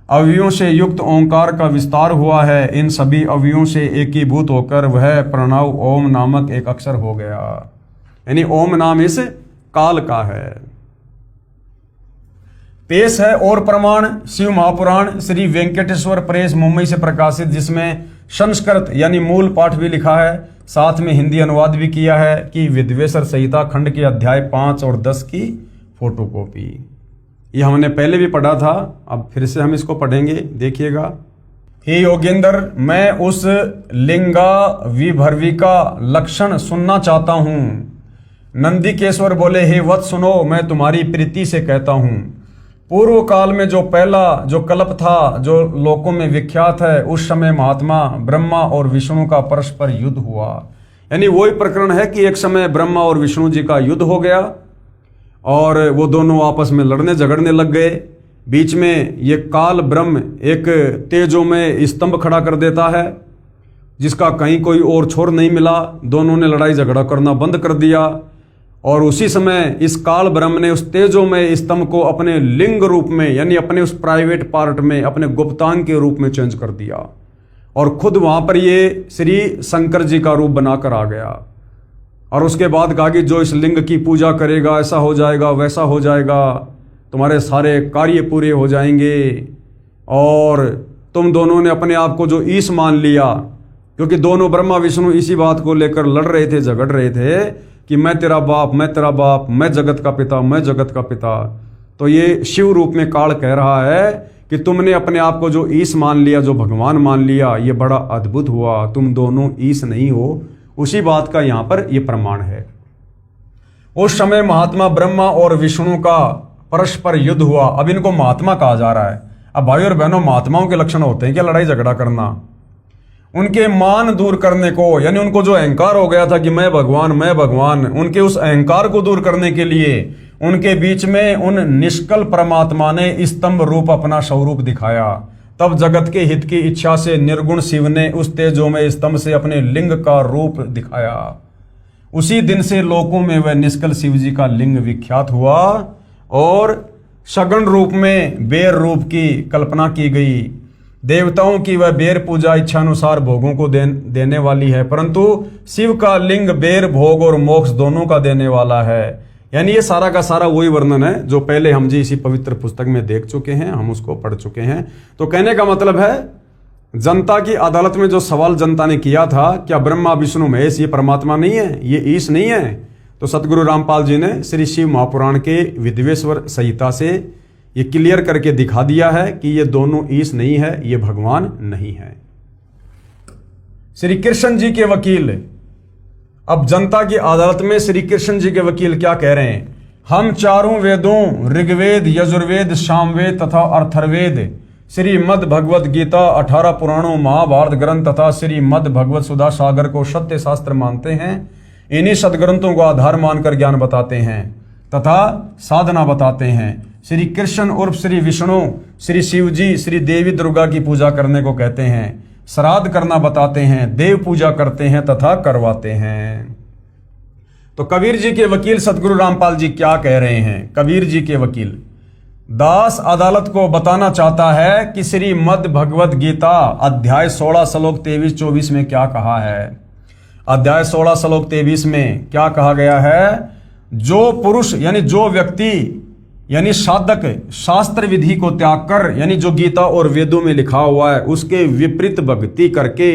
अवयवों से युक्त ओंकार का विस्तार हुआ है। इन सभी अवयवों से एकीभूत होकर वह प्रणव ओम नामक एक अक्षर हो गया। यानी ओम नाम इस काल का है। पेश है और प्रमाण शिव महापुराण श्री वेंकटेश्वर प्रेस मुंबई से प्रकाशित, जिसमें संस्कृत यानी मूल पाठ भी लिखा है, साथ में हिंदी अनुवाद भी किया है कि विद्वेश्वर संहिता खंड के अध्याय 5 और 10 की फोटोकॉपी। ये हमने पहले भी पढ़ा था, अब फिर से हम इसको पढ़ेंगे, देखिएगा। हे योगेंद्र, मैं उस लिंगा विभर्विका लक्षण सुनना चाहता हूं। नंदिकेश्वर बोले, हे वत्स सुनो, मैं तुम्हारी प्रीति से कहता हूं। पूर्व काल में जो पहला जो कल्प था जो लोकों में विख्यात है, उस समय महात्मा ब्रह्मा और विष्णु का परस्पर युद्ध हुआ। यानी वही प्रकरण है कि एक समय ब्रह्मा और विष्णु जी का युद्ध हो गया और वो दोनों आपस में लड़ने झगड़ने लग गए। बीच में ये काल ब्रह्म एक तेजोमय स्तंभ खड़ा कर देता है जिसका कहीं कोई और छोर नहीं मिला। दोनों ने लड़ाई झगड़ा करना बंद कर दिया और उसी समय इस काल ब्रह्म ने उस तेजोमय स्तंभ को अपने लिंग रूप में यानी अपने उस प्राइवेट पार्ट में अपने गुप्तांग के रूप में चेंज कर दिया और खुद वहां पर ये श्री शंकर जी का रूप बनाकर आ गया। और उसके बाद कहा कि जो इस लिंग की पूजा करेगा ऐसा हो जाएगा, वैसा हो जाएगा, तुम्हारे सारे कार्य पूरे हो जाएंगे। और तुम दोनों ने अपने आप को जो ईश मान लिया, क्योंकि दोनों ब्रह्मा विष्णु इसी बात को लेकर लड़ रहे थे, झगड़ रहे थे कि मैं तेरा बाप, मैं तेरा बाप, मैं जगत का पिता, मैं जगत का पिता। तो ये शिव रूप में काल कह रहा है कि तुमने अपने आप को जो ईश मान लिया, जो भगवान मान लिया, ये बड़ा अद्भुत हुआ। तुम दोनों ईश नहीं हो। उसी बात का यहाँ पर ये प्रमाण है। उस समय महात्मा ब्रह्मा और विष्णु का परस्पर युद्ध हुआ। अब इनको महात्मा कहा जा रहा है। अब भाई और बहनों, महात्माओं के लक्षण होते हैं क्या? लड़ाई झगड़ा करना, उनके मान दूर करने को, यानी उनको जो अहंकार हो गया था कि मैं भगवान, मैं भगवान, उनके उस अहंकार को दूर करने के लिए उनके बीच में उन निष्कल परमात्मा ने स्तंभ रूप अपना स्वरूप दिखाया। तब जगत के हित की इच्छा से निर्गुण शिव ने उस तेजोमय स्तंभ से अपने लिंग का रूप दिखाया। उसी दिन से लोकों में वह निष्कल शिव जी का लिंग विख्यात हुआ और सगुण रूप में बेर रूप की कल्पना की गई। देवताओं की वह बेर पूजा इच्छानुसार भोगों को देने वाली है, परंतु शिव का लिंग बेर भोग और मोक्ष दोनों का देने वाला है। यानी ये सारा का सारा वही वर्णन है जो पहले हम जी इसी पवित्र पुस्तक में देख चुके हैं, हम उसको पढ़ चुके हैं। तो कहने का मतलब है, जनता की अदालत में जो सवाल जनता ने किया था, क्या ब्रह्मा विष्णु महेश ये परमात्मा नहीं है, ये ईश नहीं है, तो सतगुरु रामपाल जी ने श्री शिव महापुराण के विद्वेश्वर संहिता से ये क्लियर करके दिखा दिया है कि ये दोनों ईश नहीं है, ये भगवान नहीं है। श्री कृष्ण जी के वकील, अब जनता की अदालत में श्री कृष्ण जी के वकील क्या कह रहे हैं, हम चारों वेदों ऋग्वेद, यजुर्वेद, सामवेद तथा अर्थर्वेद, श्रीमद् भगवत गीता, 18 पुराणों, महाभारत ग्रंथ तथा श्रीमद् भगवत सुधा सागर को सत्य शास्त्र मानते हैं। इन्हीं सदग्रंथों को आधार मानकर ज्ञान बताते हैं तथा साधना बताते हैं। श्री कृष्ण उर्फ श्री विष्णु, श्री शिव जी, श्री देवी दुर्गा की पूजा करने को कहते हैं, श्राद्ध करना बताते हैं, देव पूजा करते हैं तथा करवाते हैं। तो कबीर जी के वकील सतगुरु रामपाल जी क्या कह रहे हैं? कबीर जी के वकील दास अदालत को बताना चाहता है कि श्रीमद् भगवत गीता अध्याय 16 श्लोक 23-24 में क्या कहा है। अध्याय 16 श्लोक 23 में क्या कहा गया है? जो पुरुष यानी जो व्यक्ति यानी साधक शास्त्र विधि को त्याग कर, यानी जो गीता और वेदों में लिखा हुआ है उसके विपरीत भक्ति करके,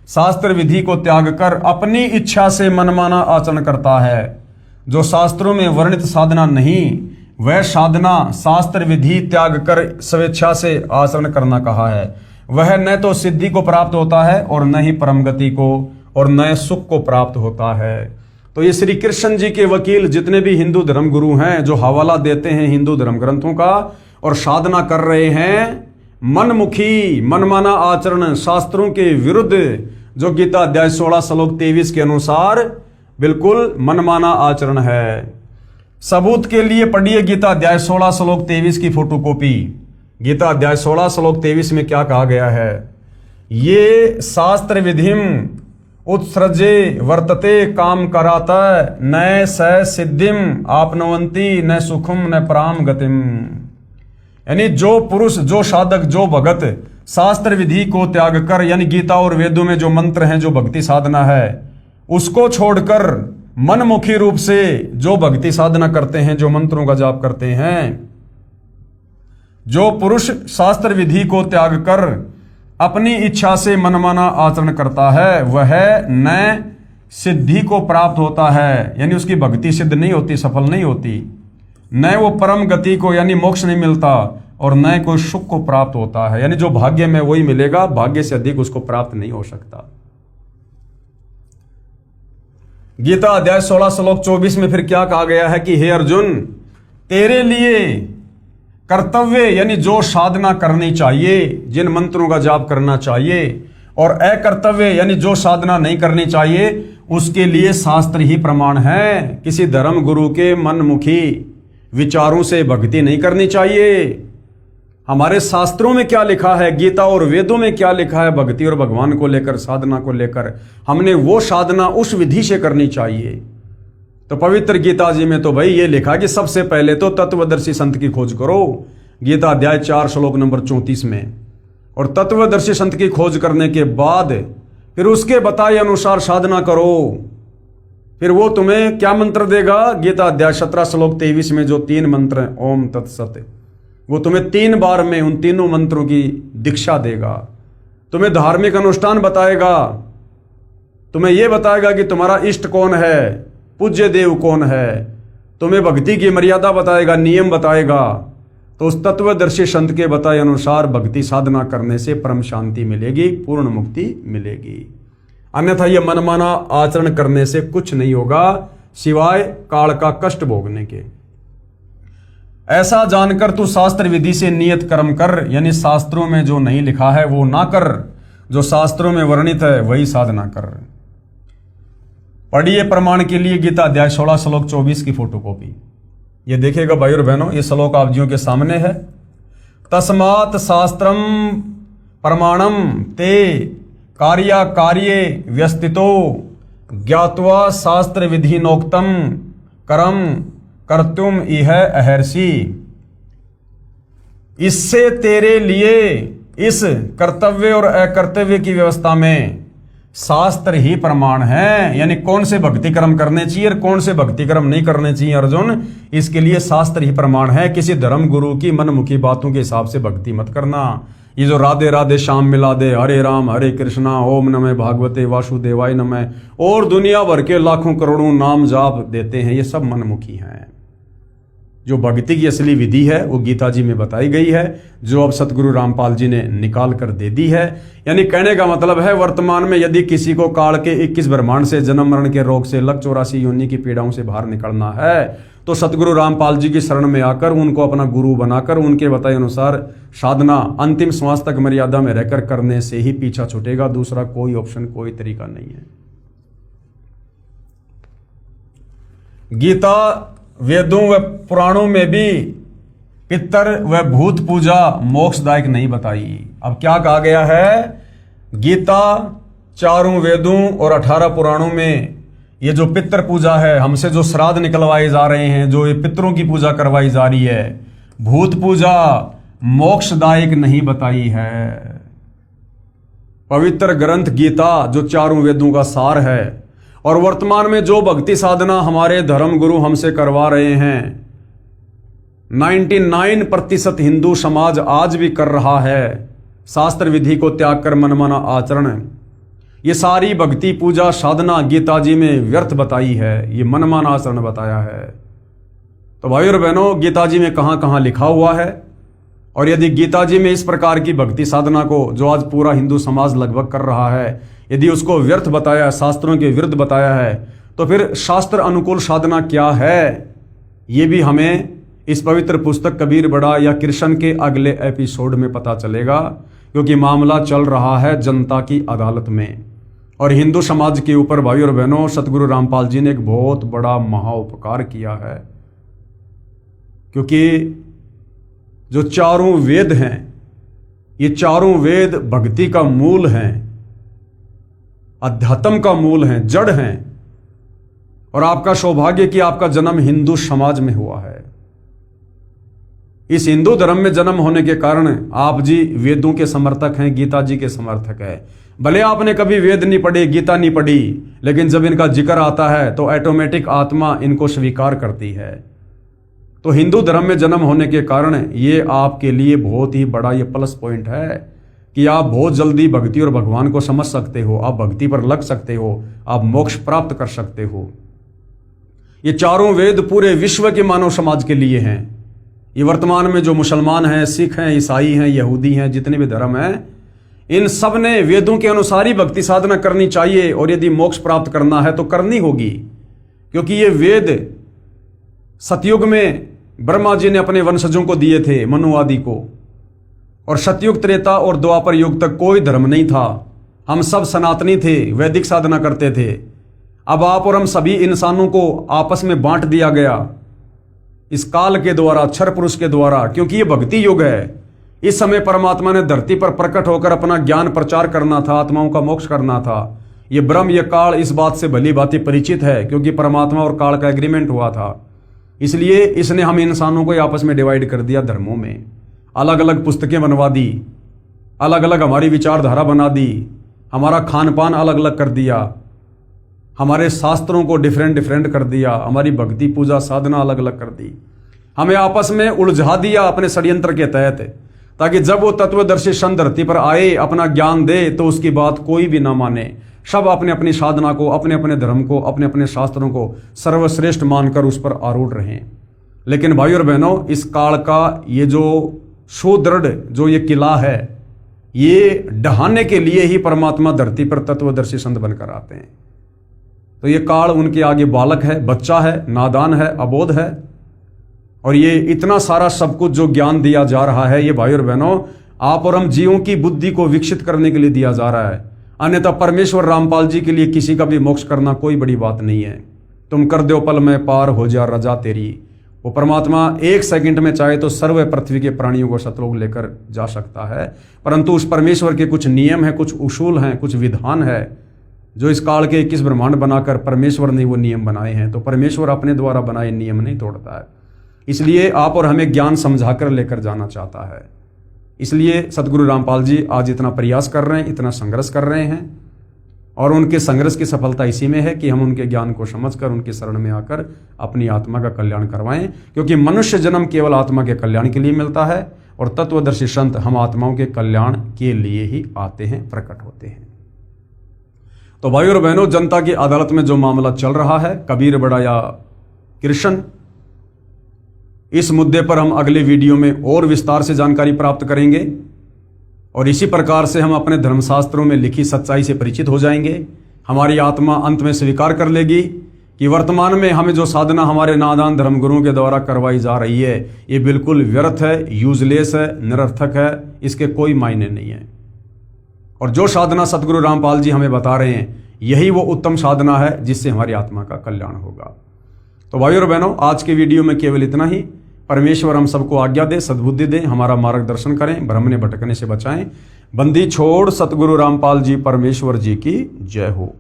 शास्त्र विधि को त्याग कर अपनी इच्छा से मनमाना आचरण करता है, जो शास्त्रों में वर्णित साधना नहीं, वह साधना शास्त्र विधि त्याग कर स्वेच्छा से आचरण करना कहा है, वह न तो सिद्धि को प्राप्त होता है और न ही परम गति को और न सुख को प्राप्त होता है। तो ये श्री कृष्ण जी के वकील जितने भी हिंदू धर्म गुरु हैं जो हवाला देते हैं हिंदू धर्म ग्रंथों का और साधना कर रहे हैं मनमुखी मनमाना आचरण शास्त्रों के विरुद्ध, जो गीता अध्याय 16 श्लोक 23 के अनुसार बिल्कुल मनमाना आचरण है। सबूत के लिए पढ़िए गीता अध्याय 16 श्लोक 23 की फोटोकॉपी। गीता अध्याय 16 श्लोक 23 में क्या कहा गया है? ये शास्त्र विधिम उत्सृजे वर्तते काम कराता न स सिद्धिम आपनवंती न सुखम न पराम गतिम। यानी जो पुरुष, जो साधक, जो भगत शास्त्र विधि को त्याग कर, यानी गीता और वेदों में जो मंत्र हैं, जो भक्ति साधना है, उसको छोड़कर मनमुखी रूप से जो भक्ति साधना करते हैं, जो मंत्रों का जाप करते हैं, जो पुरुष शास्त्र विधि को त्याग कर अपनी इच्छा से मनमाना आचरण करता है, वह न सिद्धि को प्राप्त होता है, यानी उसकी भक्ति सिद्ध नहीं होती, सफल नहीं होती, न वो परम गति को यानी मोक्ष नहीं मिलता और न कोई सुख को प्राप्त होता है, यानी जो भाग्य में वही मिलेगा, भाग्य से अधिक उसको प्राप्त नहीं हो सकता। गीता अध्याय 16 श्लोक 24 में फिर क्या कहा गया है कि हे अर्जुन, तेरे लिए कर्तव्य यानी जो साधना करनी चाहिए, जिन मंत्रों का जाप करना चाहिए, और अकर्तव्य यानी जो साधना नहीं करनी चाहिए, उसके लिए शास्त्र ही प्रमाण है। किसी धर्म गुरु के मनमुखी विचारों से भक्ति नहीं करनी चाहिए। हमारे शास्त्रों में क्या लिखा है, गीता और वेदों में क्या लिखा है भक्ति और भगवान को लेकर, साधना को लेकर, हमने वो साधना उस विधि से करनी चाहिए। तो पवित्र गीता जी में तो भाई ये लिखा कि सबसे पहले तो तत्वदर्शी संत की खोज करो, गीता अध्याय 4 श्लोक नंबर 34 में, और तत्वदर्शी संत की खोज करने के बाद फिर उसके बताए अनुसार साधना करो। फिर वो तुम्हें क्या मंत्र देगा? गीता अध्याय 17 श्लोक 23 में जो 3 मंत्र हैं, ओम तत्सत, वो तुम्हें 3 बार में उन तीनों मंत्रों की दीक्षा देगा। तुम्हें धार्मिक अनुष्ठान बताएगा, तुम्हें यह बताएगा कि तुम्हारा इष्ट कौन है, पूज्य देव कौन है, तुम्हें भक्ति की मर्यादा बताएगा, नियम बताएगा। तो उस तत्वदर्शी संत के बताए अनुसार भक्ति साधना करने से परम शांति मिलेगी, पूर्ण मुक्ति मिलेगी। अन्यथा यह मनमाना आचरण करने से कुछ नहीं होगा सिवाय काल का कष्ट भोगने के। ऐसा जानकर तू शास्त्र विधि से नियत कर्म कर, यानी शास्त्रों में जो नहीं लिखा है वो ना कर, जो शास्त्रों में वर्णित है वही साधना कर। पढ़िए प्रमाण के लिए गीता अध्याय 16 श्लोक 24 की फोटोकॉपी। ये देखिएगा भाई और बहनों, ये श्लोक आप जियों के सामने है। तस्मात् शास्त्रम प्रमाणम ते कार्य व्यस्तितो ज्ञात्वा शास्त्र विधि नोक्तम कर्म कर्तुम इह अहर्षि। इससे तेरे लिए इस कर्तव्य और अकर्तव्य की व्यवस्था में शास्त्र ही प्रमाण है। यानी कौन से भक्ति कर्म करने चाहिए और कौन से भक्ति कर्म नहीं करने चाहिए अर्जुन, इसके लिए शास्त्र ही प्रमाण है। किसी धर्म गुरु की मनमुखी बातों के हिसाब से भक्ति मत करना। ये जो राधे राधे श्याम मिला दे, हरे राम हरे कृष्णा, ओम नमः भागवते वासुदेवाय नमः और दुनिया भर के लाखों करोड़ों नाम जाप देते हैं, ये सब मनमुखी हैं। जो भक्ति की असली विधि है वो गीता जी में बताई गई है, जो अब सतगुरु रामपाल जी ने निकाल कर दे दी है। यानी कहने का मतलब है, वर्तमान में यदि किसी को काल के 21 ब्रह्मांड से, जन्म मरण के रोग से, लग 84 योनि की पीड़ाओं से बाहर निकलना है तो सतगुरु रामपाल जी की शरण में आकर उनको अपना गुरु बनाकर उनके बताए अनुसार साधना अंतिम श्वास तक मर्यादा में रहकर करने से ही पीछा छूटेगा। दूसरा कोई ऑप्शन, कोई तरीका नहीं है। गीता वेदों व पुराणों में भी पितर व भूत पूजा मोक्षदायक नहीं बताई। अब क्या कहा गया है, गीता, चारों वेदों और 18 पुराणों में ये जो पितर पूजा है, हमसे जो श्राद्ध निकलवाए जा रहे हैं, जो ये पितरों की पूजा करवाई जा रही है, भूत पूजा मोक्षदायक नहीं बताई है। पवित्र ग्रंथ गीता जो चारों वेदों का सार है और वर्तमान में जो भक्ति साधना हमारे धर्म गुरु हमसे करवा रहे हैं, 99% हिंदू समाज आज भी कर रहा है। शास्त्र विधि को त्याग कर मनमाना आचरण, ये सारी भक्ति पूजा साधना गीता जी में व्यर्थ बताई है, ये मनमाना आचरण बताया है। तो भाई और बहनों, गीता जी में कहां कहां लिखा हुआ है, और यदि गीता जी में इस प्रकार की भक्ति साधना को जो आज पूरा हिंदू समाज लगभग कर रहा है, यदि उसको व्यर्थ बताया, शास्त्रों के विरुद्ध बताया है, तो फिर शास्त्र अनुकूल साधना क्या है, ये भी हमें इस पवित्र पुस्तक कबीर बड़ा या कृष्ण के अगले एपिसोड में पता चलेगा, क्योंकि मामला चल रहा है जनता की अदालत में। और हिंदू समाज के ऊपर भाई और बहनों, सतगुरु रामपाल जी ने एक बहुत बड़ा महाउपकार किया है, क्योंकि जो चारों वेद हैं, ये चारों वेद भक्ति का मूल हैं, अध्यात्म का मूल हैं, जड़ हैं। और आपका सौभाग्य कि आपका जन्म हिंदू समाज में हुआ है। इस हिंदू धर्म में जन्म होने के कारण आप जी वेदों के समर्थक हैं, गीता जी के समर्थक हैं। भले आपने कभी वेद नहीं पढ़े, गीता नहीं पढ़ी, लेकिन जब इनका जिक्र आता है तो ऑटोमेटिक आत्मा इनको स्वीकार करती है। तो हिंदू धर्म में जन्म होने के कारण ये आपके लिए बहुत ही बड़ा ये प्लस पॉइंट है कि आप बहुत जल्दी भक्ति और भगवान को समझ सकते हो, आप भक्ति पर लग सकते हो, आप मोक्ष प्राप्त कर सकते हो। ये चारों वेद पूरे विश्व के मानव समाज के लिए हैं। ये वर्तमान में जो मुसलमान हैं, सिख हैं, ईसाई हैं, यहूदी हैं, जितने भी धर्म हैं, इन सब ने वेदों के अनुसार ही भक्ति साधना करनी चाहिए। और यदि मोक्ष प्राप्त करना है तो करनी होगी, क्योंकि ये वेद सतयुग में ब्रह्मा जी ने अपने वंशजों को दिए थे, मनु आदि को। और सतयुग, त्रेता और द्वापर युग तक कोई धर्म नहीं था, हम सब सनातनी थे, वैदिक साधना करते थे। अब आप और हम सभी इंसानों को आपस में बांट दिया गया इस काल के द्वारा, क्षर पुरुष के द्वारा, क्योंकि ये भक्ति युग है। इस समय परमात्मा ने धरती पर प्रकट होकर अपना ज्ञान प्रचार करना था, आत्माओं का मोक्ष करना था। ये ब्रह्म, ये काल इस बात से भली भांति परिचित है, क्योंकि परमात्मा और काल का एग्रीमेंट हुआ था। इसलिए इसने हम इंसानों को आपस में डिवाइड कर दिया धर्मों में, अलग अलग पुस्तकें बनवा दी, अलग अलग हमारी विचारधारा बना दी, हमारा खान पान अलग अलग कर दिया, हमारे शास्त्रों को डिफरेंट कर दिया, हमारी भक्ति पूजा साधना अलग अलग कर दी, हमें आपस में उलझा दिया अपने षड्यंत्र के तहत, ताकि जब वो तत्वदर्शी सन धरती पर आए, अपना ज्ञान दे, तो उसकी बात कोई भी ना माने। सब अपने अपनी साधना को, अपने अपने धर्म को, अपने अपने शास्त्रों को सर्वश्रेष्ठ मानकर उस पर आरूढ़ रहें। लेकिन भाई और बहनों, इस काल का ये जो सुदृढ़ जो ये किला है, ये ढहाने के लिए ही परमात्मा धरती पर तत्वदर्शी संत बनकर आते हैं। तो ये काल उनके आगे बालक है, बच्चा है, नादान है, अबोध है। और ये इतना सारा सब कुछ जो ज्ञान दिया जा रहा है, ये भाई और बहनों आप और हम जीवों की बुद्धि को विकसित करने के लिए दिया जा रहा है। अन्यथा परमेश्वर रामपाल जी के लिए किसी का भी मोक्ष करना कोई बड़ी बात नहीं है। तुम कर दो पल में पार हो जा रजा तेरी। वो परमात्मा 1 सेकंड में चाहे तो सर्व पृथ्वी के प्राणियों को सतलोक लेकर जा सकता है, परंतु उस परमेश्वर के कुछ नियम हैं, कुछ उसूल हैं, कुछ विधान है जो इस काल के 21 ब्रह्मांड बनाकर परमेश्वर ने वो नियम बनाए हैं, तो परमेश्वर अपने द्वारा बनाए नियम नहीं तोड़ता है। इसलिए आप और हमें ज्ञान समझाकर लेकर जाना चाहता है। इसलिए सतगुरु रामपाल जी आज इतना प्रयास कर रहे हैं, इतना संघर्ष कर रहे हैं, और उनके संघर्ष की सफलता इसी में है कि हम उनके ज्ञान को समझकर उनकी शरण में आकर अपनी आत्मा का कल्याण करवाएं, क्योंकि मनुष्य जन्म केवल आत्मा के कल्याण के लिए मिलता है, और तत्वदर्शी संत हम आत्माओं के कल्याण के लिए ही आते हैं, प्रकट होते हैं। तो भाइयों और बहनों, जनता की अदालत में जो मामला चल रहा है, कबीर बड़ा या कृष्ण, इस मुद्दे पर हम अगले वीडियो में और विस्तार से जानकारी प्राप्त करेंगे, और इसी प्रकार से हम अपने धर्मशास्त्रों में लिखी सच्चाई से परिचित हो जाएंगे। हमारी आत्मा अंत में स्वीकार कर लेगी कि वर्तमान में हमें जो साधना हमारे नादान धर्मगुरुओं के द्वारा करवाई जा रही है, ये बिल्कुल व्यर्थ है, यूजलेस है, निरर्थक है, इसके कोई मायने नहीं है। और जो साधना सतगुरु रामपाल जी हमें बता रहे हैं, यही वो उत्तम साधना है जिससे हमारी आत्मा का कल्याण होगा। तो भाइयों और बहनों, आज के वीडियो में केवल इतना ही। परमेश्वर हम सबको आज्ञा दे, सद्बुद्धि दे, हमारा मार्गदर्शन करें, भ्रम ने भटकने से बचाएं। बंदी छोड़ सतगुरु रामपाल जी परमेश्वर जी की जय हो।